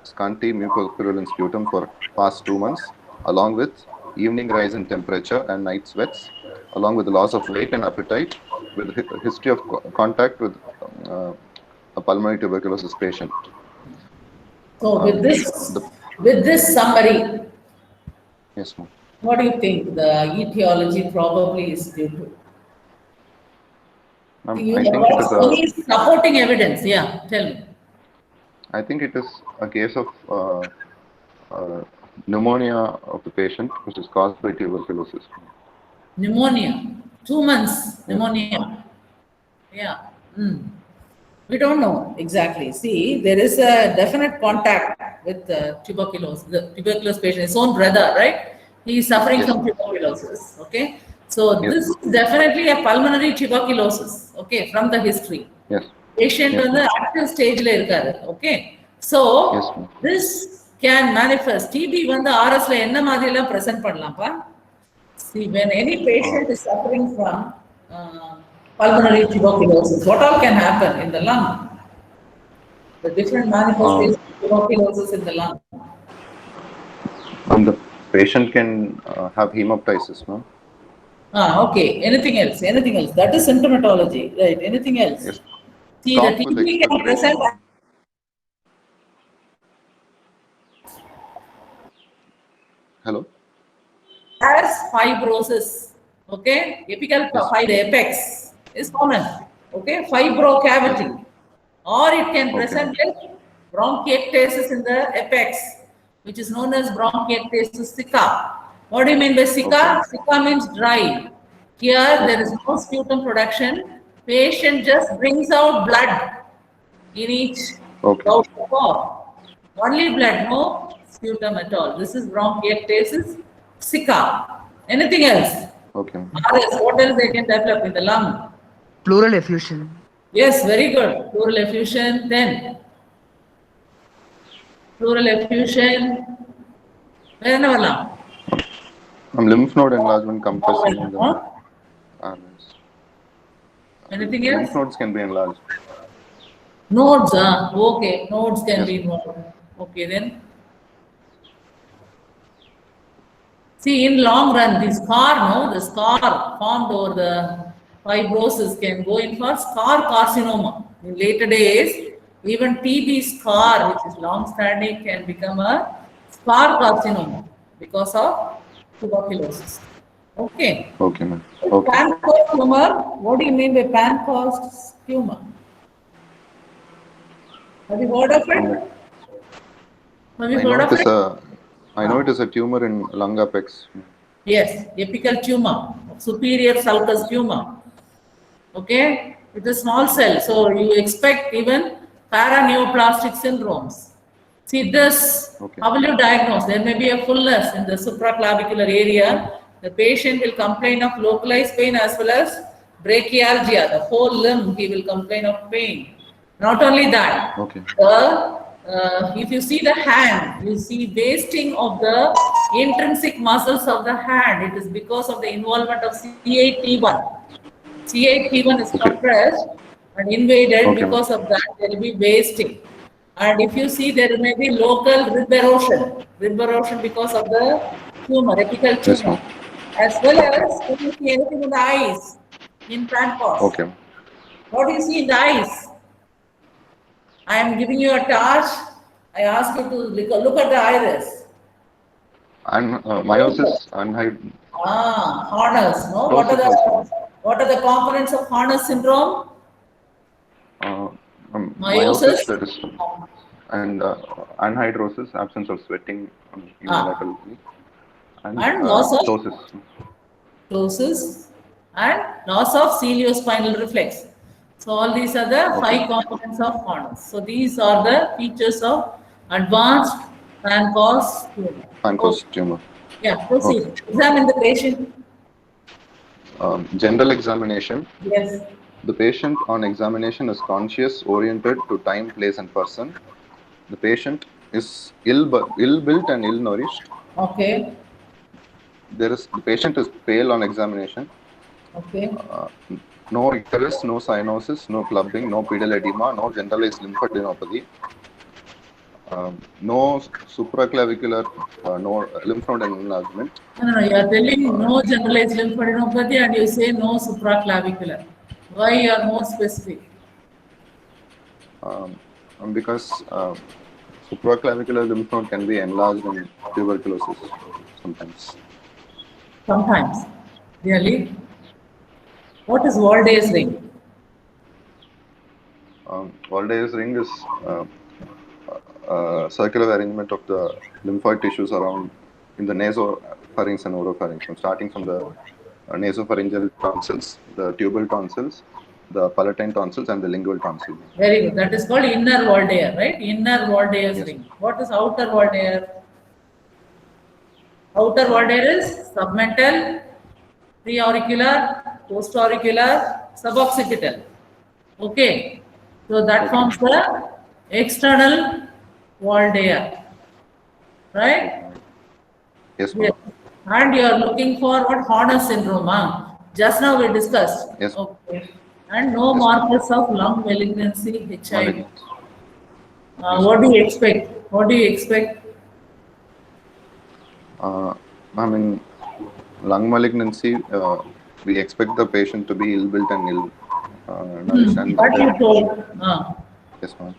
E: scanty mucopurulent sputum for past 2 months, along with evening rise in temperature and night sweats, along with loss of weight and appetite, with history of contact with a pulmonary tuberculosis patient.
A: So with this summary,
E: Yes, ma'am.
A: what do you think the etiology probably is due to?
E: Ma'am,
A: You
E: I think
A: have any supporting evidence? Yeah, tell me.
E: I think it is a case of pneumonia of the patient, which is caused by tuberculosis.
A: Pneumonia, 2 months pneumonia. Yeah. We don't know exactly. See, there is a definite contact with tuberculosis. The tuberculosis patient, his own brother, right? He is suffering
E: Yes.
A: from tuberculosis. Okay. So
E: Yes.
A: this is definitely a pulmonary tuberculosis. Okay, from the history.
E: Yes.
A: Patient
E: Yes,
A: on the active stage la irukkaru. Okay. So
E: Yes, ma'am.
A: this can manifest. TB வந்து RS la என்ன மாதிரி எல்லாம் present பண்ணலாம்ப்பா? See, when any patient is suffering from pulmonary tuberculosis, what all can happen in the lung? The different manifestations of tuberculosis in the lung.
E: And the patient can have hemoptysis, no?
A: Okay. Anything else? Anything else? That is symptomatology, right? Anything else?
E: Yes.
A: See, the
E: Cough with
A: TB can
E: expectoration.
A: present
E: Hello?
A: as fibrosis. Okay, apical
E: Yes.
A: the apex is common. Okay, fibro cavity, or it can
E: Okay.
A: present as bronchiectasis in the apex, which is known as bronchiectasis sicca. What do you mean by sicca?
E: Okay.
A: Sicca means dry. Here there is no sputum production. Patient just brings out blood in each
E: Okay.
A: bout of cough. Only blood, no sputum at all. This is bronchiectasis sicca. Anything else?
E: Okay.
A: RS, what else they can develop in the lung?
B: Pleural effusion.
A: Yes, very good. Pleural effusion, then pleural effusion, where in our lung?
E: Lymph node enlargement compressing in the
A: Huh?
E: arms.
A: Anything
E: Lymph
A: else?
E: nodes can be enlarged.
A: Nodes, okay, nodes can
E: Yes.
A: be involved. Okay, then. See, in long run, the scar formed over the fibrosis can go in for scar carcinoma. In later days, even TB scar, which is long-standing, can become a scar carcinoma because of tuberculosis. Okay.
E: Okay, ma'am. Okay.
A: Pancoast tumor, what do you mean by Pancoast tumor? Have you heard of it? Have you
E: I know
A: heard
E: it
A: of
E: is
A: it?
E: a tumor in lung apex.
A: Yes, apical tumor, superior sulcus tumor. Okay, it's a small cell, so you expect even paraneoplastic syndromes. See this,
E: Okay.
A: how will you diagnose? There may be a fullness in the supraclavicular area. The patient will complain of localized pain as well as brachialgia. The whole limb, he will complain of pain. Not only that,
E: Okay.
A: if you see the hand, you see wasting of the intrinsic muscles of the hand. It is because of the involvement of C8T1. C8T1 is
E: Okay.
A: compressed and invaded.
E: Okay, ma'am.
A: Because of that, there will be wasting. And if you see, there may be local rib erosion because of the tumor, apical
E: Yes,
A: tumor,
E: ma'am.
A: as well as if you see anything in the eyes, in Pancos.
E: Okay.
A: What do you see in the eyes? I am giving you a torch. I ask you to look at the iris.
E: And meiosis and
A: Horner's. No, what are the components of Horner's syndrome?
E: meiosis,
A: Meiosis.
E: that is, and anhidrosis, absence of sweating unilaterally, and
A: loss of
E: ptosis.
A: ptosis and loss of ciliospinal reflex. So all these are the
E: Okay.
A: 5 components of Horner's. So these are the features of advanced Pancos tumor.
E: Pancos tumor.
A: Yeah, proceed. Examine the patient.
E: General examination.
A: Yes.
E: The patient on examination is conscious, oriented to time, place, and person. The patient is ill-built and ill-nourished.
A: Okay.
E: The patient is pale on examination.
A: Okay.
E: No icterus, no cyanosis, no clubbing, no pedal edema, no generalized lymphadenopathy. No supraclavicular, no lymph node enlargement.
A: No, you are telling no generalized lymphadenopathy and you say no supraclavicular. Why you are more specific?
E: Because supraclavicular lymph node can be enlarged in tuberculosis sometimes.
A: Sometimes. Really? What is Walde's ring?
E: Walde's ring is circular arrangement of the lymphoid tissues around in the nasopharynx and oropharynx, starting from the nasopharyngeal tonsils, the tubal tonsils, the palatine tonsils, and the lingual tonsil.
A: Very good. That is called inner Walde's, right? Inner Walde's
E: Yes.
A: ring. What is outer Walde's? Outer Walde's is submental, preauricular, postauricular, suboccipital. Okay. So that forms the external Walde's. Right?
E: Yes,
A: Yes.
E: ma'am.
A: And you are looking for what Horner's syndrome, huh? Just now we discussed.
E: Yes.
A: Okay. And no markers of lung malignancy, HIV.
E: Malignant.
A: What do you expect? What do you expect?
E: I mean, lung malignancy, we expect the patient to be ill-built and ill nourished. And
A: What you told.
E: yes, ma'am.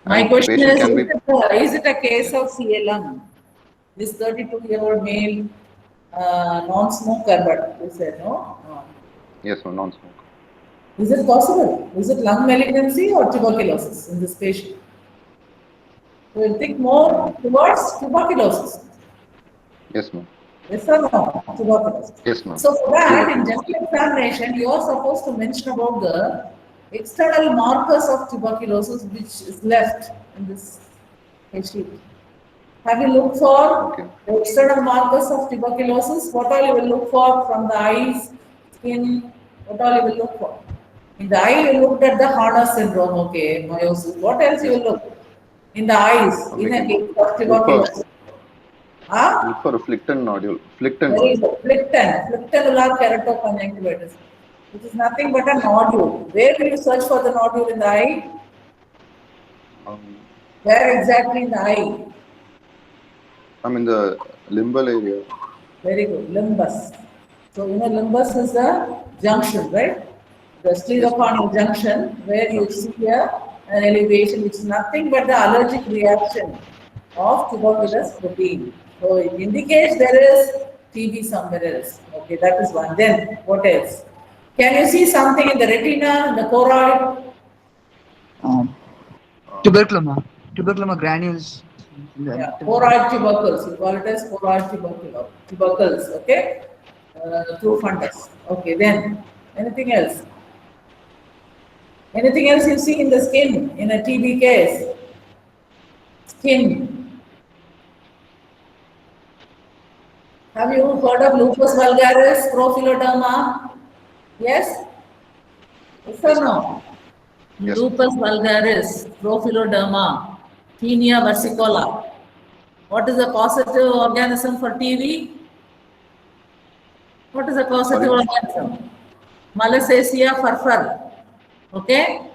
A: My
E: And
A: question
E: patient
A: is,
E: can be
A: is it a case of CLM? This 32-year-old male, non-smoker, but you said no? No.
E: yes, ma'am, non-smoker.
A: Is it possible? Is it lung malignancy or tuberculosis in this patient? We'll think more towards tuberculosis.
E: Yes, ma'am.
A: Yes or no? Tuberculosis.
E: Yes, ma'am.
A: So for that, in general examination, you are supposed to mention about the external markers of tuberculosis which is left in this sheet. Have you looked for
E: Okay.
A: the external markers of tuberculosis? What all you will look for from the eyes, skin? What all you will look for? In the eye, you looked at the Horner syndrome, okay, meiosis. What else you will look? In the eyes, in a case of tuberculosis. Huh?
E: Look for a Flickton nodule. Flickton
A: Very
E: nodule.
A: good. Flictanular keratoconjunctivitis, which is nothing but a nodule. Where will you search for the nodule in the eye? Where exactly in the eye?
E: I'm in the limbal area.
A: Very good. Limbus. So, you know, limbus is the junction, right? The sclerocorneal junction, where you see an elevation, which is nothing but the allergic reaction of tuberculous protein. So, it indicates there is TB somewhere else. Okay, that is one. Then, what else? Can you see something in the retina, the choroid?
B: Tuberculoma granules.
A: Yeah, choroid tubercles. You call it as choroid tubercles. Okay, through fundus. Okay, then anything else? Anything else you see in the skin in a TB case? Skin. Have you heard of lupus vulgaris, scleroderma? Yes? Yes or no?
E: Yes.
A: Lupus vulgaris, scleroderma, Tinea versicolor. What is the causative organism for TB? What is the causative organism? Malassezia furfur. Okay?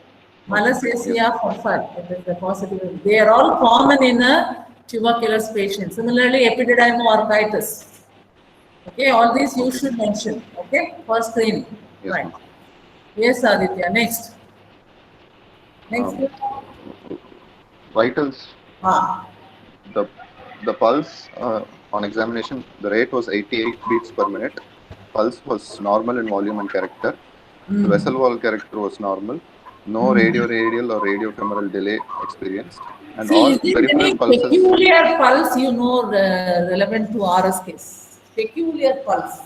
A: Malassezia furfur. That is the causative. They are all common in a tuberculous patient. Similarly, epididymoarthritis. Okay, all these you should mention. Okay, for screening.
E: Yes,
A: Right.
E: ma'am.
A: Yes, Aditya. Next. Next.
E: Vitals.
A: Ah.
E: The pulse on examination, the rate was 88 beats per minute. Pulse was normal in volume and character. The vessel wall character was normal. No radial or radiofemoral delay experienced. And
A: See,
E: all
A: is there
E: peripheral
A: any
E: pulses.
A: peculiar pulse you know relevant to RS case? Peculiar pulse.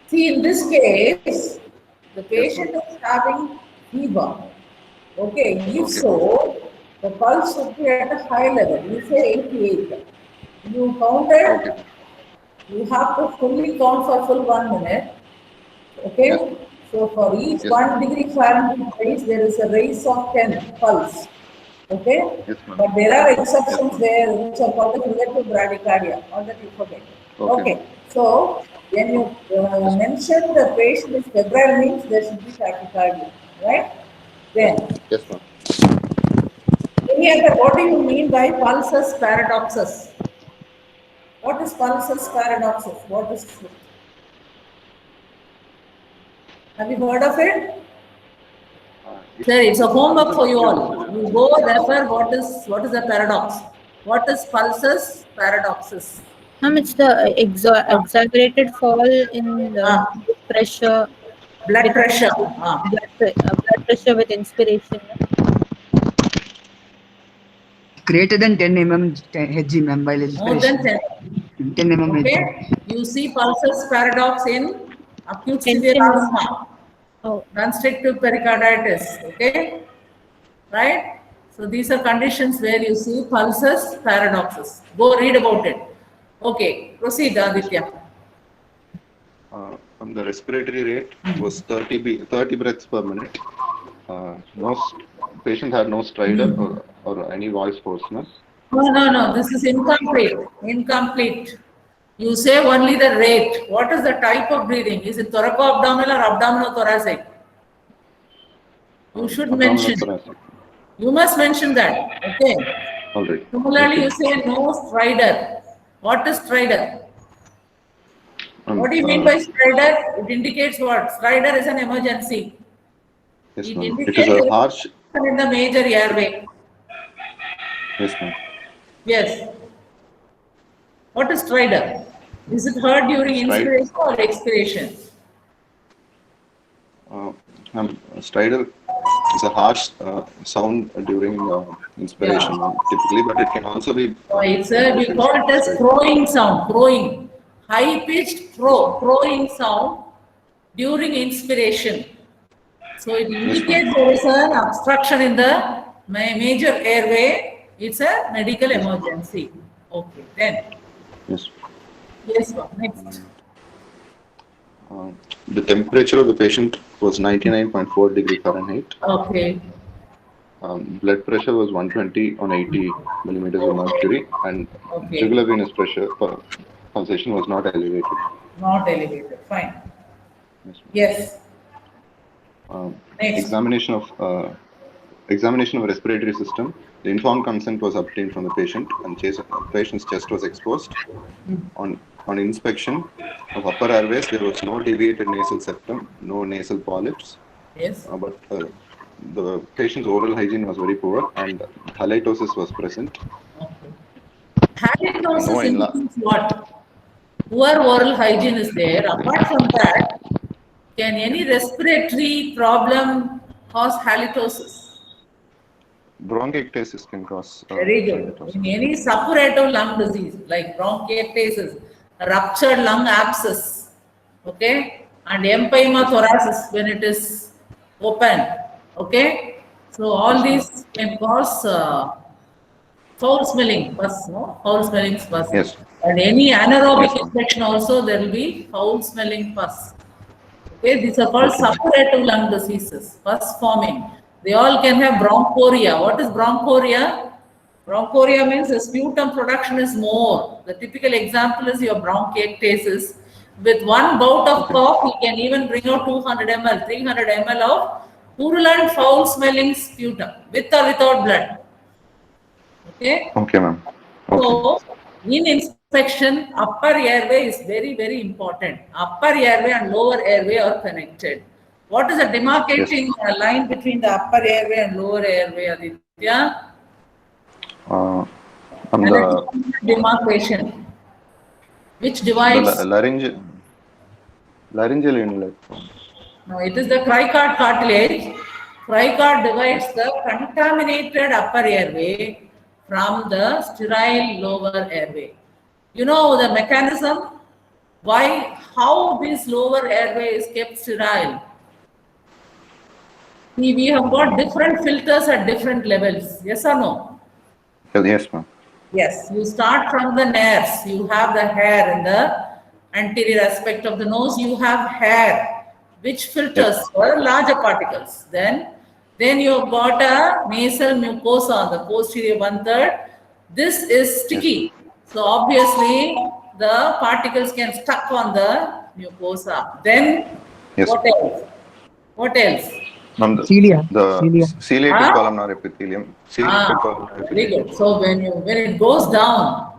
A: See, in this case, the patient is having fever. Okay, if so, the pulse should be at a high level. You say 88. You counted, you have to fully count for full 1 minute. Okay, so for each 1 degree Fahrenheit raise, there is a raise of 10 pulse. Okay, but there are exceptions there which are called the relative bradycardia, all that you forget. Okay, so when you mention the patient is febrile, means there should be tachycardia, right? Then,
E: yes, ma'am.
A: What do you mean by pulsus paradoxus? What is pulsus paradoxus? What is it? Have you heard of it? Sir, it's a homework for you all. You go refer what is the paradox. What is pulsus paradoxus?
C: It's the exaggerated fall in the pressure.
A: Blood pressure.
C: Blood pressure with inspiration.
B: Greater than 10 mm Hg, ma'am, by
A: More
B: legislation.
A: than 10.
B: 10 mm
A: Okay.
B: Hg.
A: You see pulsus paradox in acute severe asthma, constrictive pericarditis. Okay. Right. So these are conditions where you see pulsus paradoxus. Go read about it. Okay. Proceed, Aditya.
E: The respiratory rate was 30 breaths per minute. Patient had no stridor or any voice hoarseness.
A: No. This is incomplete. Incomplete. You say only the rate. What is the type of breathing? Is it thoraco-abdominal or abdominothoracic? You should mention. You must mention that. Okay.
E: All right.
A: Similarly, you say no stridor. What is stridor? What do you mean by stridor? It indicates what? Stridor is an emergency.
E: Yes,
A: It
E: ma'am. It
A: indicates
E: is a
A: there is
E: harsh.
A: obstruction in the major airway.
E: Yes, ma'am.
A: Yes. What is stridor? Is it heard during inspiration or expiration?
E: Stridor is a harsh sound during inspiration, typically, but it can also be.
A: We call it as crowing sound, crowing. High-pitched crowing sound during inspiration. So it indicates there is an obstruction in the major airway. It's a medical emergency. Okay, then.
E: Yes.
A: Yes, ma'am. Next.
E: The temperature of the patient was 99.4 degree Fahrenheit.
A: Okay.
E: Blood pressure was 120 on 80 millimeters of mercury, and jugular venous pressure pulsation was not elevated.
A: Not elevated. Fine.
E: Yes.
A: Next.
E: Examination of respiratory system. The informed consent was obtained from the patient, and patient's chest was exposed. On inspection of upper airways, there was no deviated nasal septum, no nasal polyps.
A: Yes.
E: But the patient's oral hygiene was very poor, and halitosis was present.
A: Okay. Halitosis includes what? Poor oral hygiene is there. Apart from that, can any respiratory problem cause halitosis?
E: Bronchiectasis can cause.
A: Very good. In any suppurative lung disease like bronchiectasis, ruptured lung abscess, okay, and empyema thoracis when it is open, okay. So all these can cause foul smelling pus, no? Foul smelling pus.
E: Yes.
A: And any anaerobic infection also there will be foul smelling pus. Okay, these are called suppurative lung diseases, pus forming. They all can have bronchoria. What is bronchoria? Bronchoria means the sputum production is more. The typical example is your bronchiectasis. With one bout of cough, you can even bring out 200 ml, 300 ml of purulent foul smelling sputum with or without blood. Okay?
E: Okay, ma'am. Okay.
A: So, in inspection, upper airway is very, very important. Upper airway and lower airway are connected. What is the demarcating line between the upper airway and lower airway, Aditya?
E: The
A: Demarcation. Which divides?
E: laryngeal inlet.
A: No, it is the cricard cartilage. Cricard divides the contaminated upper airway from the sterile lower airway. You know the mechanism? How this lower airway is kept sterile? We have got different filters at different levels. Yes or no?
E: Yes, ma'am.
A: Yes. You start from the nares. You have the hair in the anterior aspect of the nose. You have hair, which filters for larger particles. Then you've got a nasal mucosa on the posterior 1/3. This is sticky. So obviously the particles can stuck on the mucosa. Then what else? What else?
B: Cilia.
E: The ciliated columnar epithelium.
A: Very good. So when it goes down,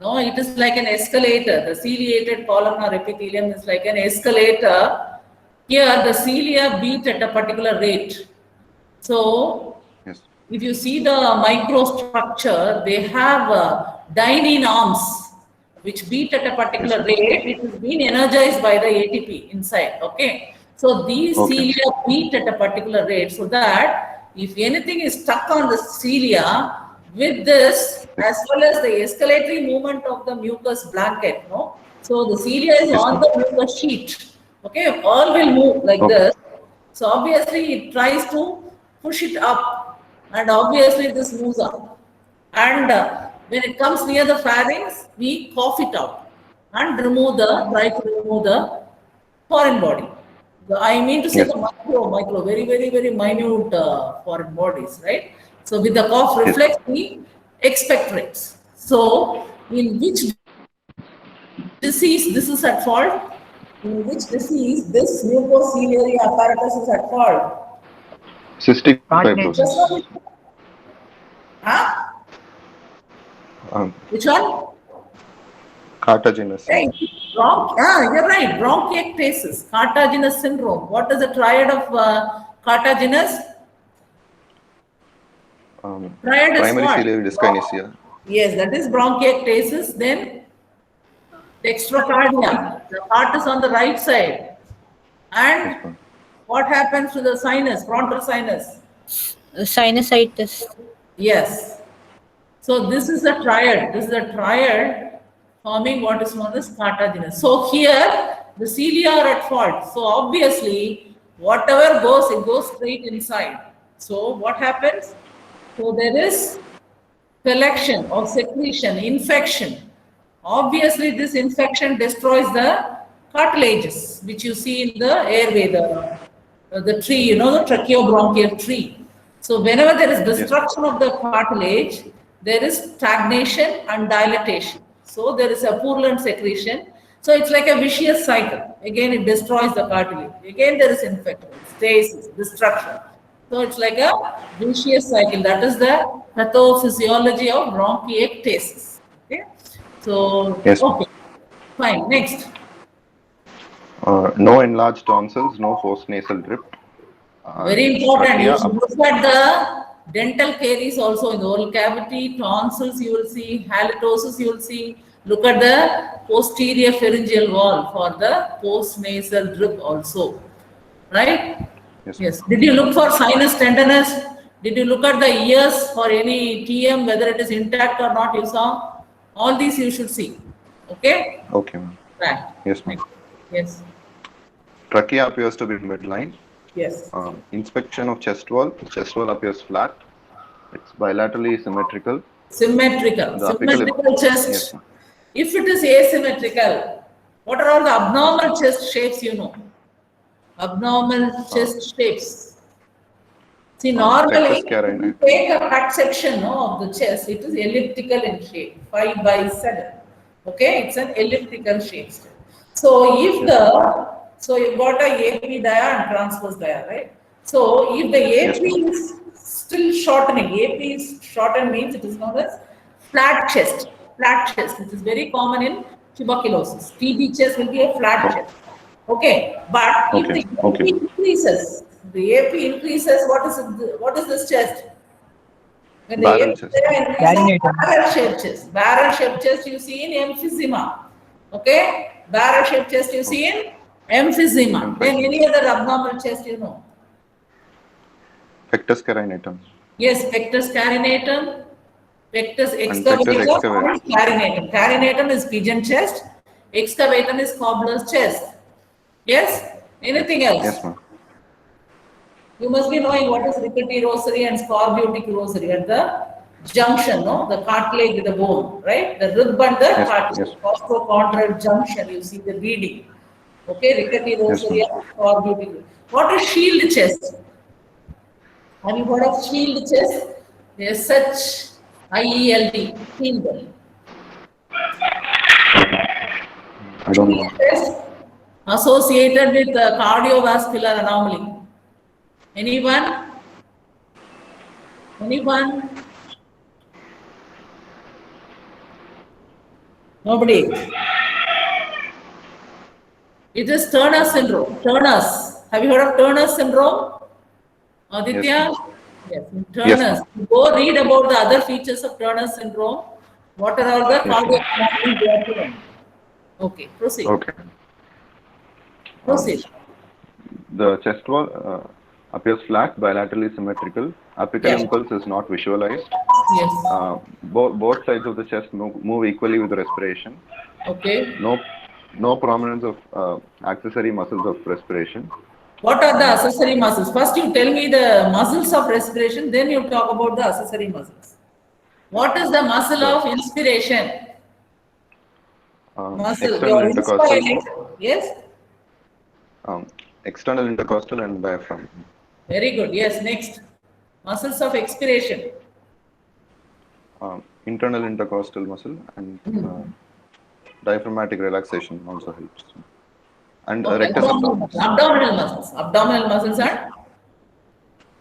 A: no, it is like an escalator. The ciliated columnar epithelium is like an escalator. Here the cilia beat at a particular rate. So if you see the microstructure, they have dynein arms which beat at a particular rate. It is being energized by the ATP inside. Okay. So these cilia beat at a particular rate, so that if anything is stuck on the cilia with this, as well as the escalatory movement of the mucus blanket, no? So the cilia is on the mucus sheet. Okay, all will move like this. So obviously it tries to push it up, and obviously this moves up. And when it comes near the pharynx, we cough it out and try to remove the foreign body. I mean to say the micro, very, very, very minute foreign bodies, right? So with the cough reflex, we expectorates. So in which disease this is at fault? In which disease this mucociliary apparatus is at fault?
E: Cystic fibrosis.
A: Huh? Which one?
E: Cartilaginous.
A: Right. You're right. Bronchiectasis, cartilaginous syndrome. What is the triad of cartilaginous? Triad is
E: Primary
A: what?
E: ciliary dyskinesia.
A: Yes, that is bronchiectasis. Then dextrocardia. The heart is on the right side. And what happens to the sinus, frontal sinus?
C: Sinusitis.
A: Yes. So this is a triad. This is a triad forming what is known as cartilaginous. So here the cilia are at fault. So obviously whatever goes, it goes straight inside. So what happens? So there is collection or secretion, infection. Obviously this infection destroys the cartilages, which you see in the airway, the tree, you know, the tracheobronchial tree. So whenever there is destruction of the cartilage, there is stagnation and dilatation. So there is a purulent secretion. So it's like a vicious cycle. Again, it destroys the cartilage. Again, there is infection, stasis, destruction. So it's like a vicious cycle. That is the pathophysiology of bronchiectasis. Okay. So,
E: Yes, ma'am.
A: okay, fine. Next.
E: No enlarged tonsils, no forced nasal drip.
A: Very important. You
E: trachea
A: should look at the dental caries also in the oral cavity, tonsils you will see, halitosis you will see. Look at the posterior pharyngeal wall for the post-nasal drip also. Right?
E: Yes.
A: Yes. Did you look for sinus tenderness? Did you look at the ears for any TM, whether it is intact or not, you saw? All these you should see. Okay?
E: Okay, ma'am.
A: Right.
E: Yes, ma'am.
A: Yes.
E: Trachea appears to be midline.
A: Yes.
E: Inspection of chest wall appears flat. It's bilaterally symmetrical.
A: Symmetrical.
E: The apical-
A: Symmetrical chest.
E: Yes, ma'am.
A: If it is asymmetrical, what are all the abnormal chest shapes you know? Abnormal chest shapes. See, normally,
E: Pectus carinae.
A: if you take a cut section of the chest, it is elliptical in shape, 5 by 7. Okay, it's an elliptical shape. So if so you got a AP dia and transverse dia, right? So if the AP is still shortening, AP is shortened means it is known as flat chest, which is very common in tuberculosis. TB chest will be a flat chest. Okay, but if the AP increases, what is this chest? When the
E: Barrel
A: AP
E: chest.
A: increases,
B: Carinatum.
A: barrel-shaped chest. Barrel-shaped chest you see in emphysema. Okay, barrel-shaped chest you see in emphysema. Then any other abnormal chest you know?
E: Pectus carinatum.
A: Yes, pectus carinatum, pectus
E: pectus
A: excavatum,
E: excavatum.
A: and carinatum. Carinatum is pigeon chest, excavatum is cobbler's chest. Yes? Anything else?
E: Yes, ma'am.
A: You must be knowing what is rickety rosary and scorbutic rosary at the junction, no? The cartilage with the bone, right? The rib and the cartilage.
E: yes.
A: Costochondral junction, you see the reading. Okay, rickety rosary and scorbutic. What is shield chest? Have you heard of shield chest? There's such IELD, shield.
E: I don't know.
A: Chest associated with cardiovascular anomaly. Anyone? Anyone? Nobody. It is Turner syndrome. Turner's. Have you heard of Turner syndrome? Aditya?
E: Yes,
A: Yes.
E: Yes,
A: Turner's. Go read about the other features of Turner syndrome. What are all the cardiac anomalies they are doing? Okay, proceed.
E: Okay.
A: Proceed.
E: The chest wall appears flat, bilaterally symmetrical. Apical
A: Yes.
E: impulse is not visualized.
A: Yes.
E: Both sides of the chest move equally with respiration.
A: Okay.
E: No prominence of accessory muscles of respiration.
A: What are the accessory muscles? First, you tell me the muscles of respiration, then you talk about the accessory muscles. What is the muscle of inspiration? Muscle.
E: External
A: Your
E: intercostal,
A: inspiring. Yes.
E: external intercostal and diaphragm.
A: Very good. Yes. Next. Muscles of expiration.
E: Internal intercostal muscle and diaphragmatic relaxation also helps. And
A: Okay.
E: rectus abdominis.
A: Abdominal muscles and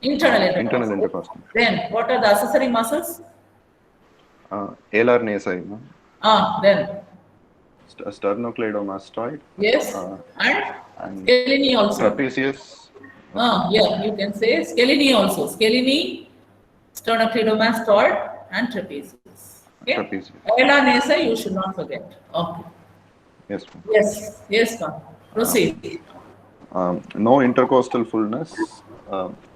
A: internal intercostal.
E: Internal intercostal.
A: Then what are the accessory muscles?
E: Alar nasi.
A: Then
E: sternocleidomastoid,
A: Yes. And
E: and
A: Scalene also.
E: trapezius.
A: Yeah, you can say Scalene also. Scalene, sternocleidomastoid, and trapezius. Okay.
E: Trapezius.
A: Ayala nasa, you should not forget. Okay.
E: Yes, ma'am.
A: Yes, ma'am. Proceed.
E: No intercostal fullness.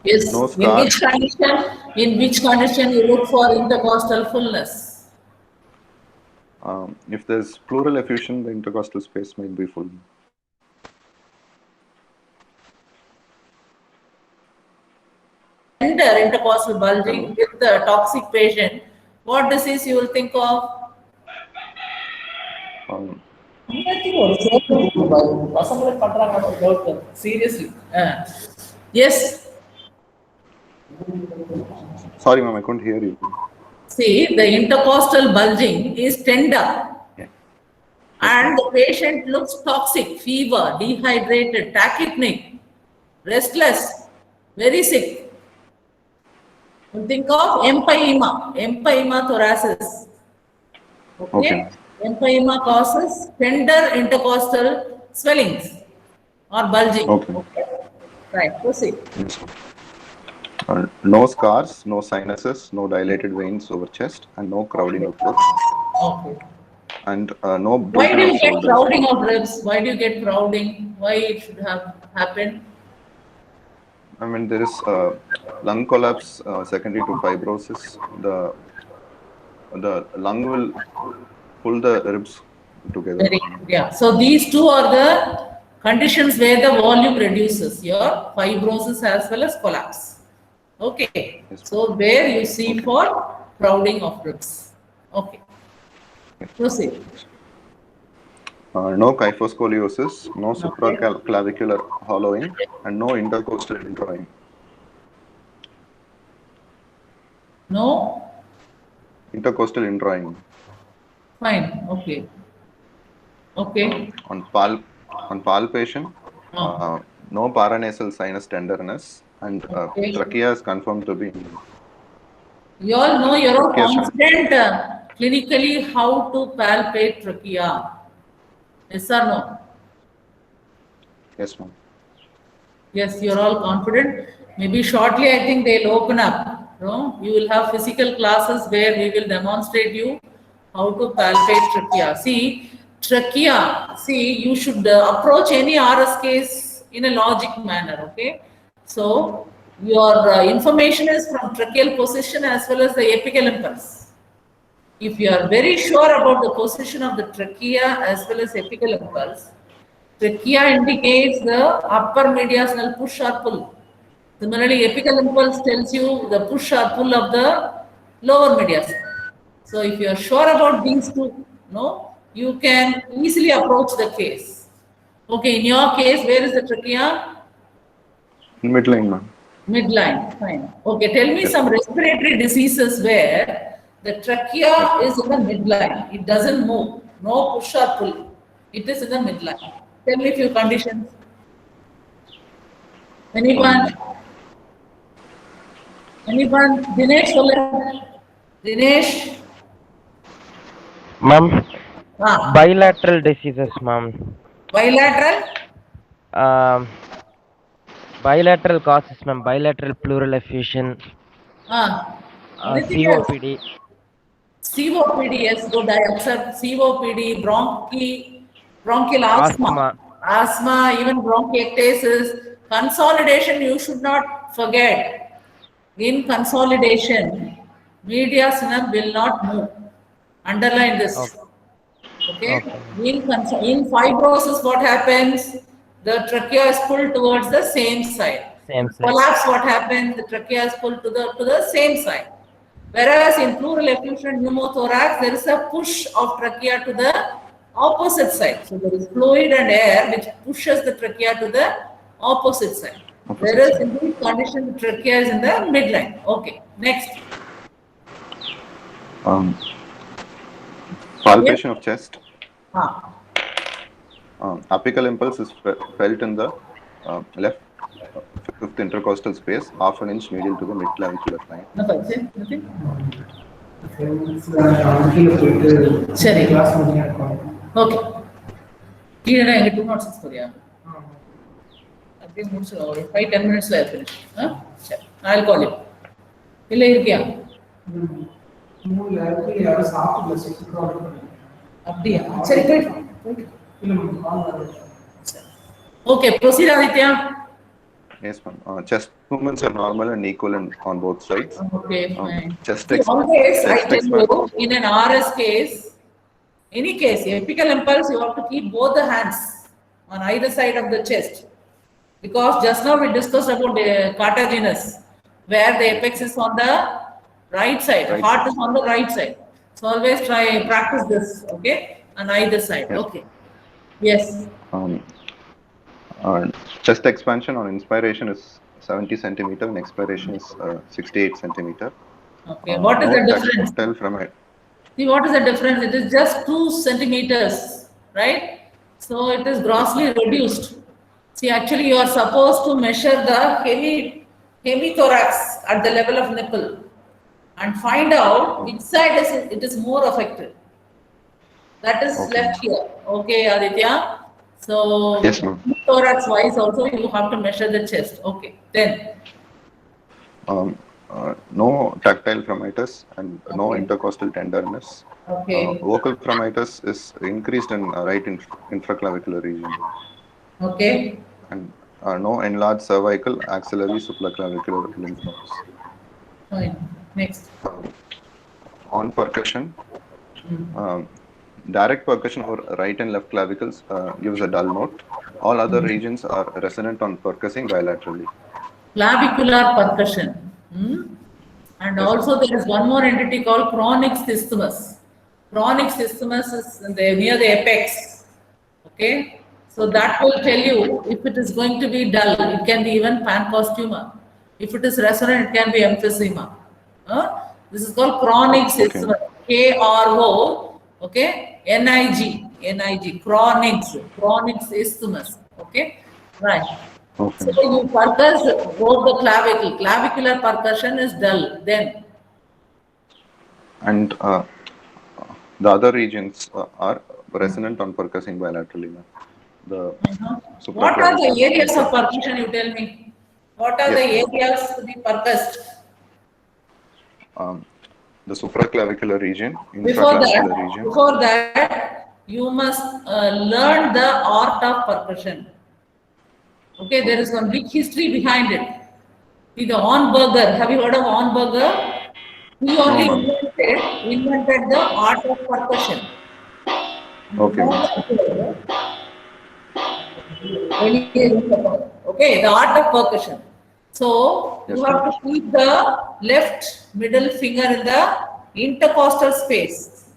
A: Yes.
E: No
A: In which
E: scar.
A: condition? In which condition you look for intercostal fullness?
E: If there's pleural effusion, the intercostal space might be full.
A: Tender intercostal bulging with the toxic patient, what disease you will think of? Seriously. Yes.
E: Sorry, ma'am, I couldn't hear you.
A: See, the intercostal bulging is tender.
E: Yeah.
A: And the patient looks toxic, fever, dehydrated, tachypneic, restless, very sick. You think of empyema thoracis. Okay? Empyema causes tender intercostal swellings or bulging.
E: Okay.
A: Right, proceed.
E: Yes. No scars, no sinuses, no dilated veins over chest, and no crowding of ribs.
A: Okay.
E: And no
A: Why do
E: broken
A: you
E: of
A: get
E: shoulders.
A: crowding of ribs? Why do you get crowding? Why it should have happened?
E: I mean, there is lung collapse secondary to fibrosis. The lung will pull the ribs together.
A: Very good, yeah. So these two are the conditions where the volume reduces, your fibrosis as well as collapse. Okay.
E: Yes.
A: So where you see for crowding of ribs. Okay. Proceed.
E: No kyphoscoliosis, no supraclavicular hollowing, and no intercostal indrawing.
A: No?
E: Intercostal indrawing.
A: Fine. Okay. Okay.
E: On palpation, no paranasal sinus tenderness, and trachea is confirmed to be.
A: You all know you're all
E: Yes,
A: confident clinically how to palpate trachea. Yes or no?
E: Yes, ma'am.
A: Yes, you're all confident. Maybe shortly, I think they'll open up. No? You will have physical classes where we will demonstrate you how to palpate trachea. See, trachea, you should approach any RS case in a logic manner, okay? So, your information is from tracheal position as well as the apical impulse. If you are very sure about the position of the trachea as well as apical impulse, trachea indicates the upper mediastinal push or pull. Similarly, apical impulse tells you the push or pull of the lower mediastinum. So if you are sure about these two, no, you can easily approach the case. Okay, in your case, where is the trachea?
E: Midline, ma'am.
A: Midline, fine. Okay, tell me some respiratory diseases where the trachea is in the midline. It doesn't move. No push or pull. It is in the midline. Tell me a few conditions. Anyone? Dinesh, Dinesh?
D: Ma'am, bilateral diseases, ma'am.
A: Bilateral?
D: Bilateral causes, ma'am. Bilateral pleural effusion.
A: Anything else?
D: COPD.
A: COPD, yes, good. I accept COPD, bronchial asthma, even bronchiectasis. Consolidation, you should not forget. In consolidation, mediastinum will not move. Underline this. Okay. In fibrosis, what happens? The trachea is pulled towards the same side. Collapse, what happens? The trachea is pulled to the same side. Whereas in pleural effusion pneumothorax, there is a push of trachea to the opposite side. So there is fluid and air which pushes the trachea to the opposite side. Whereas in this condition, the trachea is in the midline. Okay, next.
E: Palpation of chest. Apical impulse is felt in the left fifth intercostal space, half an inch medial to the mid-clavicular line.
A: Nothing? Okay. கீழே எங்க 206 போறியா? அப்படியே முடிச்சிடும். ஒரு 5-10 minutes finish. சரி, I'll call you. இல்லை இருக்கியா? அப்படியா? சரி, போயிட்டு. Okay, proceed, Aditya.
E: Yes, ma'am. Chest movements are normal and equal on both sides.
A: Okay, fine.
E: Chest
A: Always, I
E: chest
A: tell you,
E: expansion.
A: in an RS case, any case, apical impulse, you have to keep both the hands on either side of the chest. Because just now we discussed about the cartilaginous, where the apex is on the right side,
E: Right.
A: heart is on the right side. So always try practice this, okay, on either side.
E: Yes.
A: Okay. Yes.
E: Chest expansion on inspiration is 70 centimeter and expiration is 68 centimeter.
A: Okay. What is
E: no
A: the difference?
E: tactile from it.
A: See, what is the difference? It is just 2 centimeters, right? So it is grossly reduced. See, actually, you are supposed to measure the hemithorax at the level of nipple and find out which side it is more affected. That is left here. Okay, Aditya. So,
E: Yes, ma'am.
A: thorax wise also you have to measure the chest. Okay, then.
E: No tactile fremitus and no
A: Okay.
E: intercostal tenderness.
A: Okay.
E: Vocal fremitus is increased in right infraclavicular region.
A: Okay.
E: And no enlarged cervical, axillary, supraclavicular lymph nodes.
A: Fine. Next.
E: On percussion, direct percussion over right and left clavicles gives a dull note. All other regions are resonant on percussing bilaterally.
A: Clavicular percussion. And
E: Yes.
A: also there is one more entity called chronic isthmus. Chronic isthmus is near the apex. Okay. So that will tell you if it is going to be dull. It can be even Pancoast tumor. If it is resonant, it can be emphysema. This is called chronic isthmus. KRO. Okay. NIG. Chronic isthmus. Okay. Right.
E: Okay.
A: So you percuss both the clavicle. Clavicular percussion is dull. Then.
E: And the other regions are resonant on percussing bilaterally. The
A: What are the areas of percussion, you tell me? What are the areas to be percussed?
E: The supraclavicular region,
A: Before
E: infraclavicular region.
A: that, you must learn the art of percussion. Okay, there is one big history behind it. See, the Hornberger, have you heard of Hornberger? He only invented the art of percussion.
E: Okay.
A: Okay, the art of percussion. So
E: Yes,
A: you have to keep the left middle finger in the intercostal space.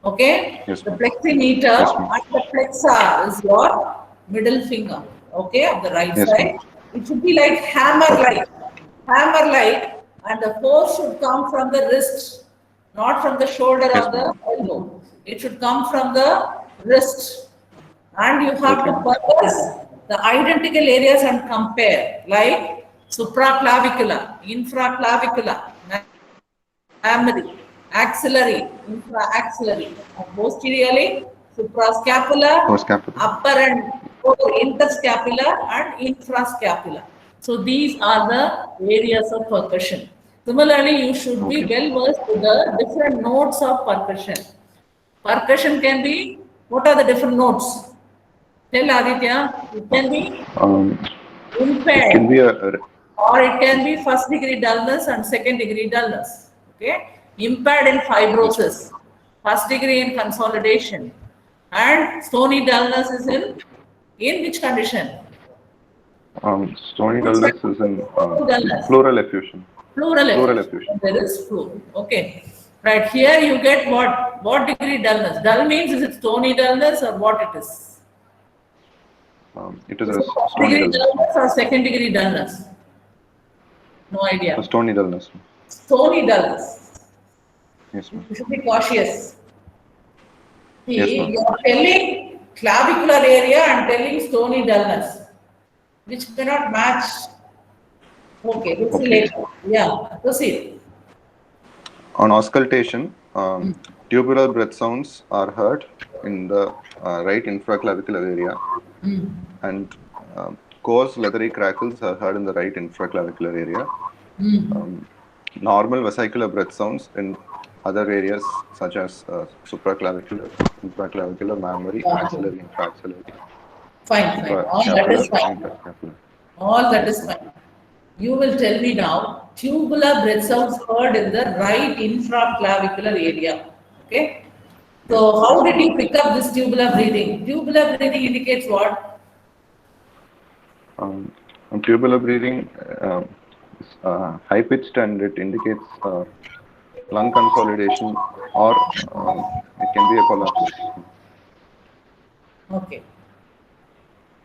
A: Okay?
E: Yes,
A: The
E: ma'am.
A: pleximeter
E: Yes, ma'am.
A: and the flexor is your middle finger. Okay, of the right
E: Yes,
A: side. It should be like hammer-like, and the force should come from the wrist, not from the shoulder
E: Yes,
A: or the elbow. It should come from the wrist. And you have to percuss the identical areas and compare, like supraclavicular, infraclavicular, mammary, axillary, infraaxillary, and posteriorly suprascapular,
E: Postscapular.
A: upper and lower interscapular and infrascapular. So these are the areas of percussion. Similarly, you should be well versed with the different notes of percussion. Percussion can be, what are the different notes? Tell Aditya, it can be
E: It
A: impaired,
E: can be
A: or it can be first degree dullness and second degree dullness. Okay, impaired in fibrosis, first degree in consolidation, and stony dullness is in which condition?
E: stony dullness is in
A: Dullness.
E: pleural effusion.
A: Pleural
E: Pleural
A: effusion.
E: effusion.
A: There is fluid. Okay. Right here you get what degree dullness? Dull means is it stony dullness or what it is?
E: It is a
A: First
E: stony
A: degree
E: dullness.
A: dullness or second degree dullness? No idea.
E: A stony dullness.
A: Stony dullness.
E: Yes, ma'am.
A: You should be cautious. See,
E: Yes, ma'am.
A: you are telling clavicular area and telling stony dullness, which cannot match. Okay, we'll see
E: Okay.
A: later. Yeah, proceed.
E: On auscultation, tubular breath sounds are heard in the right infraclavicular area, and coarse leathery crackles are heard in the right infraclavicular area. Normal vesicular breath sounds in other areas such as supraclavicular, infraclavicular, mammary, axillary, infraaxillary,
A: Fine. All that is fine.
E: interscapular.
A: All that is fine. You will tell me now, tubular breath sounds heard in the right infraclavicular area. Okay? So how did you pick up this tubular breathing? Tubular breathing indicates what?
E: Tubular breathing is high pitched and it indicates lung consolidation, or it can be a collapse.
A: Okay.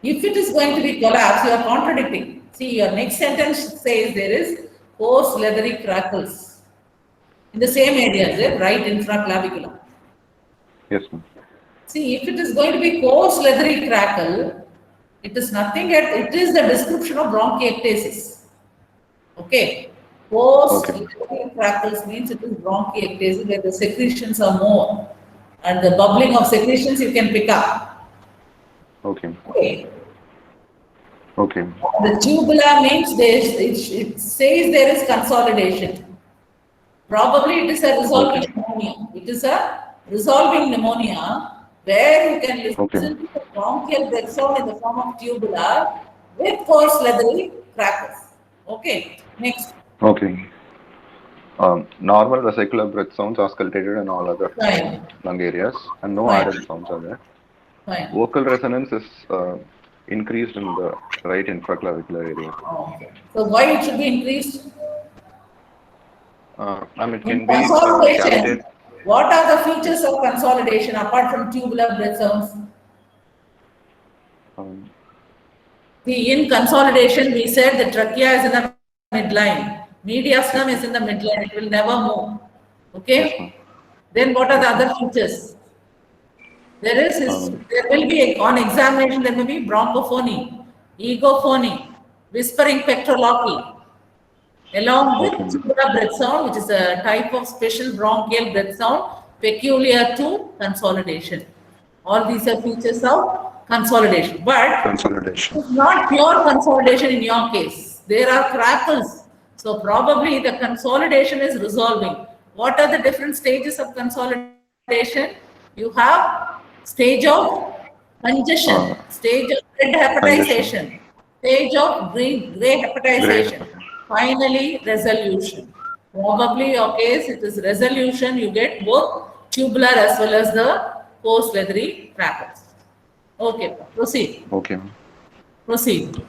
A: If it is going to be collapse, you are contradicting. See, your next sentence says there is coarse leathery crackles in the same areas, right infraclavicular.
E: Yes, ma'am.
A: See, if it is going to be coarse leathery crackle, it is nothing it is the description of bronchiectasis. Okay. Coarse leathery crackles means it is bronchiectasis where the secretions are more and the bubbling of secretions you can pick up.
E: Okay.
A: Okay.
E: Okay.
A: The tubular means it says there is consolidation. Probably it is a resolving pneumonia. It is a resolving pneumonia where you can listen to the bronchial breath sound in the form of tubular with coarse leathery crackles. Okay, next.
E: Okay. Normal vesicular breath sounds are auscultated in all other
A: Fine.
E: lung areas, and no
A: Fine.
E: added sounds are there.
A: Fine.
E: Vocal resonance is increased in the right infraclavicular area.
A: Okay. So why it should be increased?
E: It can be
A: Consolidation.
E: cavitated.
A: What are the features of consolidation apart from tubular breath sounds? See, in consolidation, we said the trachea is in the midline, mediastinum is in the midline, it will never move. Okay? Then what are the other features? There will be, on examination, there may be bronchophony, egophony, whispering pectoraloquy, along with tubular breath sound, which is a type of special bronchial breath sound peculiar to consolidation. All these are features of consolidation, but
E: Consolidation.
A: it's not pure consolidation in your case. There are crackles. So probably the consolidation is resolving. What are the different stages of consolidation? You have stage of congestion, stage of red hepatization, stage of gray hepatization, finally resolution. Probably your case, it is resolution, you get both tubular as well as the coarse leathery crackles. Okay, proceed.
E: Okay.
A: Proceed.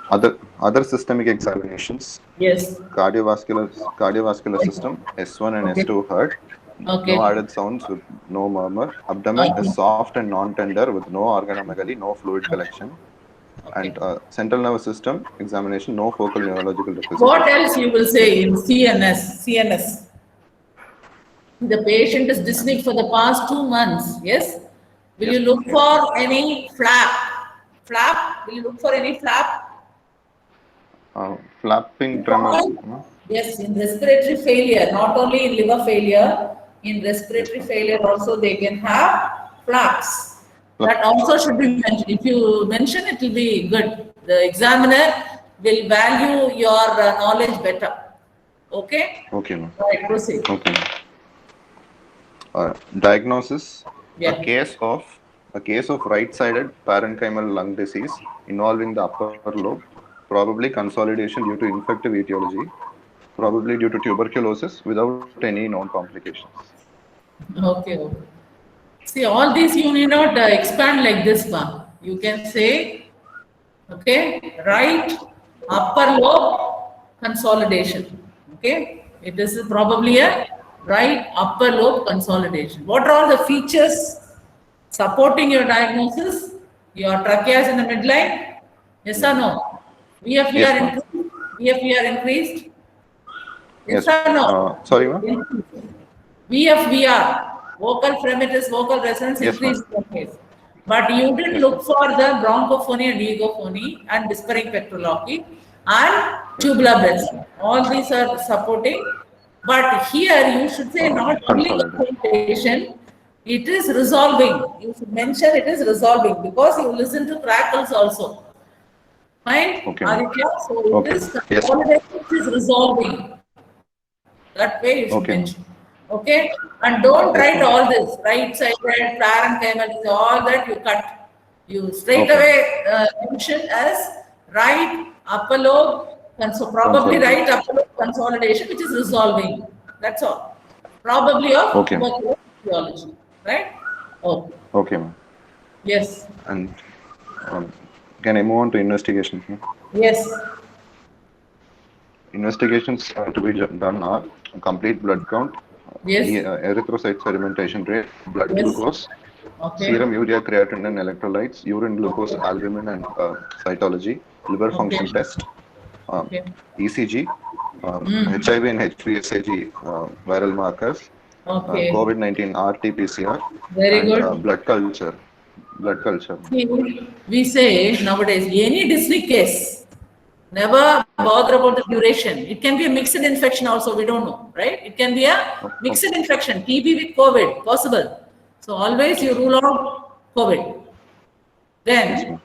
E: Other systemic examinations.
A: Yes.
E: Cardiovascular system, S1 and S2 heard.
A: Okay.
E: No added sounds with no murmur. Abdomen is soft and non-tender with no organomegaly, no fluid collection. And central nervous system examination, no focal neurological deficit.
A: What else you will say in CNS? The patient is dyspneic for the past 2 months. Yes. Will you look for any flap? Will you look for any flap?
E: Flapping tremor.
A: Yes, in respiratory failure, not only in liver failure, in respiratory failure also they can have flaps. That also should be mentioned. If you mention, it will be good. The examiner will value your knowledge better. Okay?
E: Okay, ma'am.
A: Right, proceed.
E: Okay. Diagnosis.
A: Yeah.
E: A case of right-sided parenchymal lung disease involving the upper lobe, probably consolidation due to infective etiology, probably due to tuberculosis without any known complications.
A: Okay. See, all these you need not expand like this one. You can say, okay, right upper lobe consolidation. Okay, it is probably a right upper lobe consolidation. What are all the features supporting your diagnosis? Your trachea is in the midline? Yes or no? VFVR increased? Yes or no?
E: Sorry, ma'am?
A: VFVR, vocal fremitus, vocal resonance increased in your case. But you didn't look for the bronchophony and egophony and whispering pectoraloquy and tubular breath. All these are supporting But here you should say not only incantation, it is resolving. You should mention it is resolving because you listen to crackles also. Fine,
E: Okay.
A: Aditya? So it
E: Okay.
A: is
E: Yes.
A: consolidation, it is resolving. That way you should
E: Okay.
A: mention. Okay? And don't write all this, right-sided, parenchymal, all that you cut. You straight
E: Okay.
A: away mention as right upper lobe, and so probably right upper lobe consolidation, which is resolving. That's all. Probably of
E: Okay.
A: tuberculosis physiology, right? Okay.
E: Okay, ma'am.
A: Yes.
E: And can I move on to investigations, ma'am?
A: Yes.
E: Investigations to be done are complete blood count,
A: Yes.
E: erythrocyte sedimentation rate, blood
A: Yes.
E: glucose,
A: Okay.
E: serum urea, creatinine, electrolytes, urine glucose, albumin, and cytology, liver function
A: Okay.
E: test,
A: Okay.
E: ECG, HIV and HPSAG viral markers,
A: Okay.
E: COVID-19 RT-PCR,
A: Very
E: and
A: good.
E: blood culture. Blood culture.
A: We say nowadays any dyspneic case, never bother about the duration. It can be a mixed infection also, we don't know, right? It can be a mixed infection, TB with COVID, possible. So always you rule out COVID. Then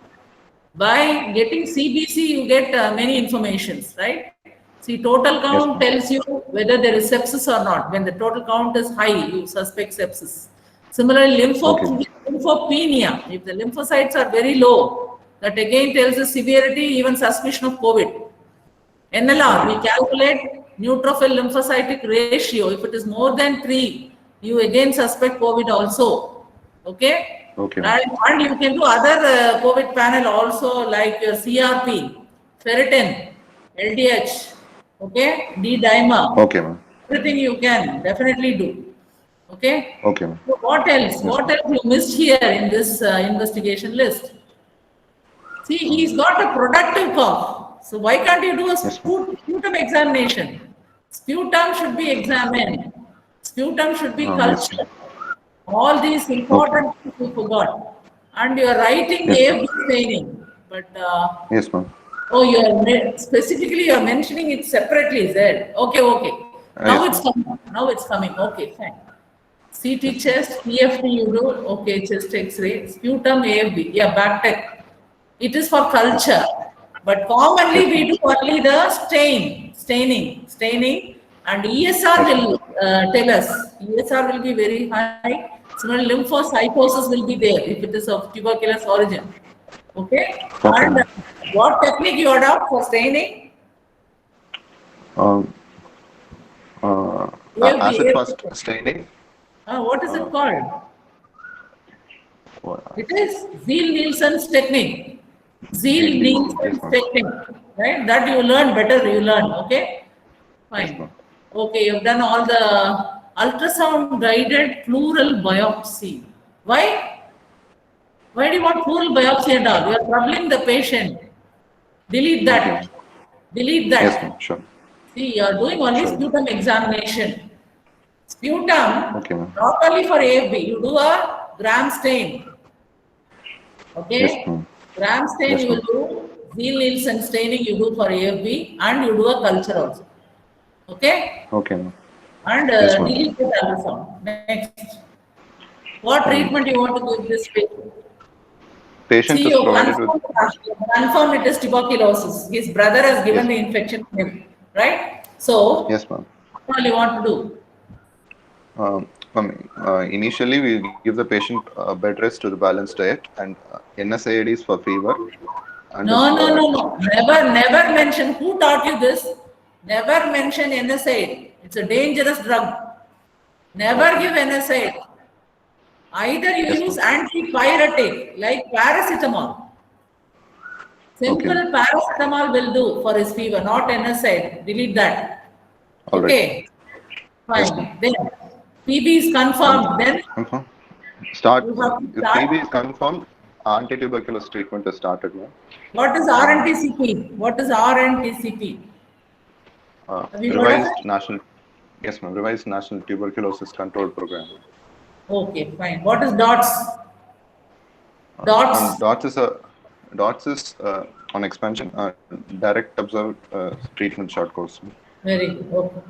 A: by getting CBC, you get many informations, right? See, total count tells you whether there is sepsis or not. When the total count is high, you suspect sepsis. Similarly, lymphopenia, if the lymphocytes are very low, that again tells the severity, even suspicion of COVID. NLR, we calculate neutrophil lymphocytic ratio. If it is more than 3, you again suspect COVID also. Okay?
E: Okay.
A: And you can do other COVID panel also, like your CRP, ferritin, LDH, okay, D-dimer.
E: Okay, ma'am.
A: Everything you can definitely do. Okay?
E: Okay, ma'am.
A: So what else? What else you missed here in this investigation list? See, he's got a productive cough. So why can't you do a sputum examination? Sputum should be examined. Sputum should be cultured. All these important things you forgot. And you are writing AFB staining. But
E: Yes, ma'am.
A: oh, you are specifically you are mentioning it separately, is it? Okay, okay. Now it's coming. Now it's coming. Okay, fine. CT chest, PFT you do. Okay, chest X-ray, sputum, AFB. Yeah, back tech. It is for culture. But commonly we do only the staining, and ESR will tell us. ESR will be very high. Similarly, lymphocytosis will be there if it is of tuberculous origin. Okay? And what technique you adopt for staining?
E: Acid fast staining.
A: What is it called? It is Ziehl-Neelsen's technique. Ziehl-Neelsen's technique, right? That you learn better, you learn, okay? Fine. Okay, you've done all the ultrasound-guided pleural biopsy. Why? Why do you want pleural biopsy and all? You are troubling the patient. Delete that. Delete that.
E: Yes, ma'am. Sure.
A: See, you are doing only sputum examination. Sputum, not only for AFB, you do a gram stain. Okay?
E: Yes, ma'am.
A: Gram stain you will do, Ziehl-Neelsen staining you do for AFB, and you do a culture also. Okay?
E: Okay, ma'am.
A: And delete the ultrasound. Next. What treatment you want to give this patient?
E: Patient
A: See,
E: is
A: you
E: provided with.
A: confirm it is tuberculosis. His brother has given the infection to him, right? So,
E: Yes, ma'am.
A: what all you want to do?
E: Initially, we give the patient bed rest to the balanced diet and NSAIDs for fever. And
A: No. Never mention. Who taught you this? Never mention NSAID. It's a dangerous drug. Never give NSAID. Either you use antipyretic like paracetamol. Simple paracetamol will do for his fever, not NSAID. Delete that.
E: All
A: okay.
E: Right.
A: Fine. Then TB is confirmed. Then
E: start.
A: You have to
E: If
A: start.
E: TB is confirmed, anti-tuberculosis treatment is started now.
A: What is RNTCP? What is RNTCP? Have you heard of
E: Revised
A: it?
E: national. Yes, ma'am. Revised National Tuberculosis Control Program.
A: Okay, fine. What is DOTS? DOTS.
E: DOTS is on expansion. Direct observed treatment short course.
A: Very good. Okay.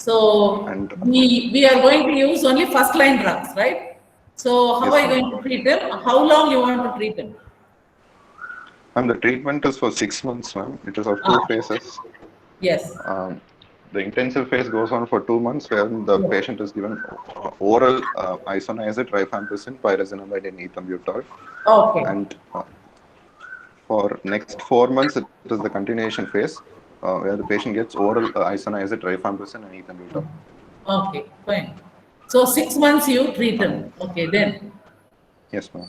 A: So
E: And
A: we are going to use only first line drugs, right? So how
E: Yes,
A: are you
E: ma'am.
A: going to treat them? How long you want to treat them?
E: the treatment is for 6 months, ma'am. It is of
A: Ah.
E: 2 phases.
A: Yes.
E: The intensive phase goes on for 2 months, where the
A: Yes.
E: patient is given oral isoniazid, rifampicin, pyrazinamide, and ethambutol.
A: Okay.
E: And for next 4 months, it is the continuation phase, where the patient gets oral isoniazid, rifampicin, and ethambutol.
A: Okay. Fine. So 6 months you treat them. Okay. Then.
E: Yes, ma'am.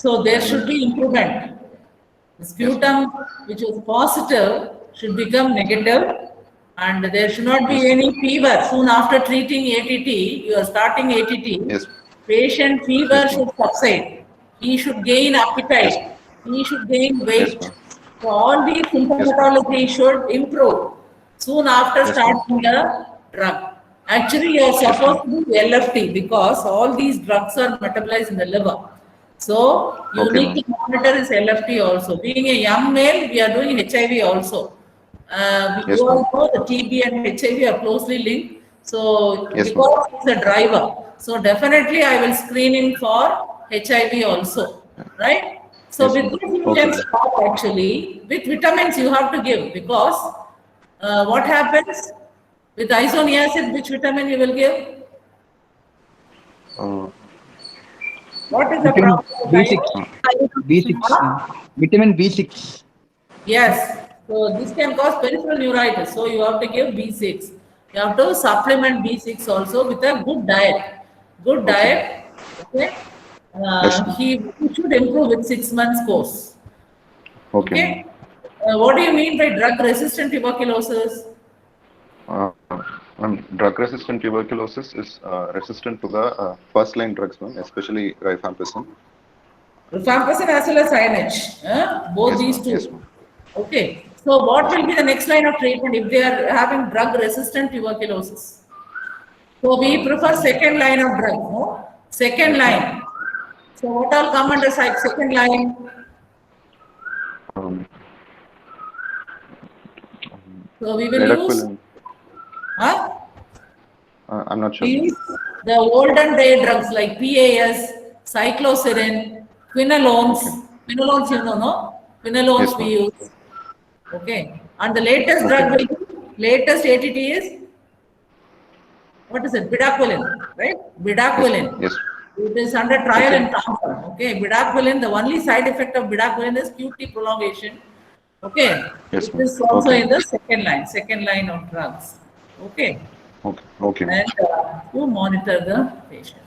A: So there should be improvement. The sputum, which was positive, should become negative, and there should not be
E: Yes.
A: any fever. Soon after treating ATT, you are starting ATT,
E: Yes.
A: patient fever
E: Yes, ma'am.
A: should subside. He should gain
E: Yes.
A: appetite. He should gain
E: Yes,
A: weight.
E: ma'am.
A: So all these symptomatology should improve soon after
E: Yes, ma'am.
A: starting the drug. Actually, you are supposed to do LFT because all these drugs are metabolized in the liver. So you
E: Okay,
A: need
E: ma'am.
A: to monitor his LFT also. Being a young male, we are doing HIV also.
E: Yes,
A: You all
E: ma'am.
A: know the TB and HIV are closely linked. So
E: Yes, ma'am.
A: because he's a driver, so definitely I will screen him for HIV also, right? So
E: Yes,
A: with
E: ma'am.
A: this you
E: Okay,
A: can
E: ma'am.
A: stop actually. With vitamins you have to give because what happens with isoniazid? Which vitamin you will give?
E: Uh,
A: What is the
B: Vitamin
A: problem?
B: B6. B6. Vitamin B6.
A: Yes. So this can cause peripheral neuritis. So you have to give B6. You have to supplement B6 also with a good diet. Good
E: Okay.
A: diet. Okay.
E: Yes, ma'am.
A: He should improve with 6 months course.
E: Okay, ma'am.
A: Okay. What do you mean by drug-resistant tuberculosis?
E: Drug-resistant tuberculosis is resistant to the first-line drugs, ma'am, especially rifampicin.
A: Rifampicin as well as cyanide. Both
E: Yes,
A: these
E: ma'am.
A: two.
E: Yes, ma'am.
A: Okay. So what will be the next line of treatment if they are having drug-resistant tuberculosis? So we prefer second line of drug, no? Second line. So what all come under second line?
E: Um,
A: So we will use,
E: Bedaquiline.
A: huh?
E: I'm not sure.
A: We use the olden day drugs like PAS, cycloserine, quinolones. Quinolones, you know, no? Quinolones
E: Yes,
A: we
E: ma'am.
A: use. Okay. And the latest
E: Okay.
A: drug will be, latest ATT is, what is it? Bedaquiline, right? Bedaquiline.
E: Yes.
A: It is under trial
E: Okay.
A: and transfer. Okay, bedaquiline, the only side effect of bedaquiline is QT prolongation. Okay,
E: Yes,
A: it
E: ma'am.
A: is also
E: Okay.
A: in the second line of drugs. Okay,
E: Okay. Okay, ma'am.
A: and you monitor the patient.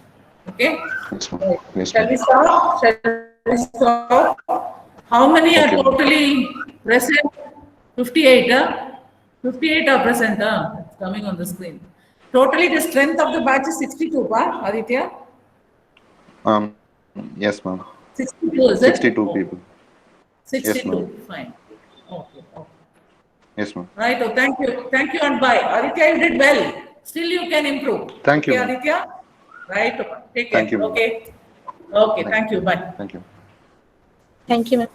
A: Okay,
E: Yes, ma'am.
A: right.
E: Yes,
A: Shall
E: ma'am.
A: we stop? Shall we stop? How many are
E: Okay, ma'am.
A: totally present? 58, 58 are present, It's coming on the screen. Totally, the strength of the batch is 62, Aditya?
E: Um, yes, ma'am.
A: 62, is it?
E: 62
A: Oh,
E: people.
A: 62,
E: ma'am.
A: fine. Okay, okay.
E: Yes, ma'am.
A: Right, oh, thank you and bye. Aditya, you did well. Still you can improve.
E: Thank you,
A: Okay,
E: ma'am.
A: Aditya? Right, take care.
E: Thank you, ma'am.
A: Okay. Okay, thank you, bye.
E: Thank you.
C: Thank you, ma'am.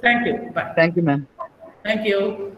A: Thank you, bye.
B: Thank you, ma'am.
A: Thank you.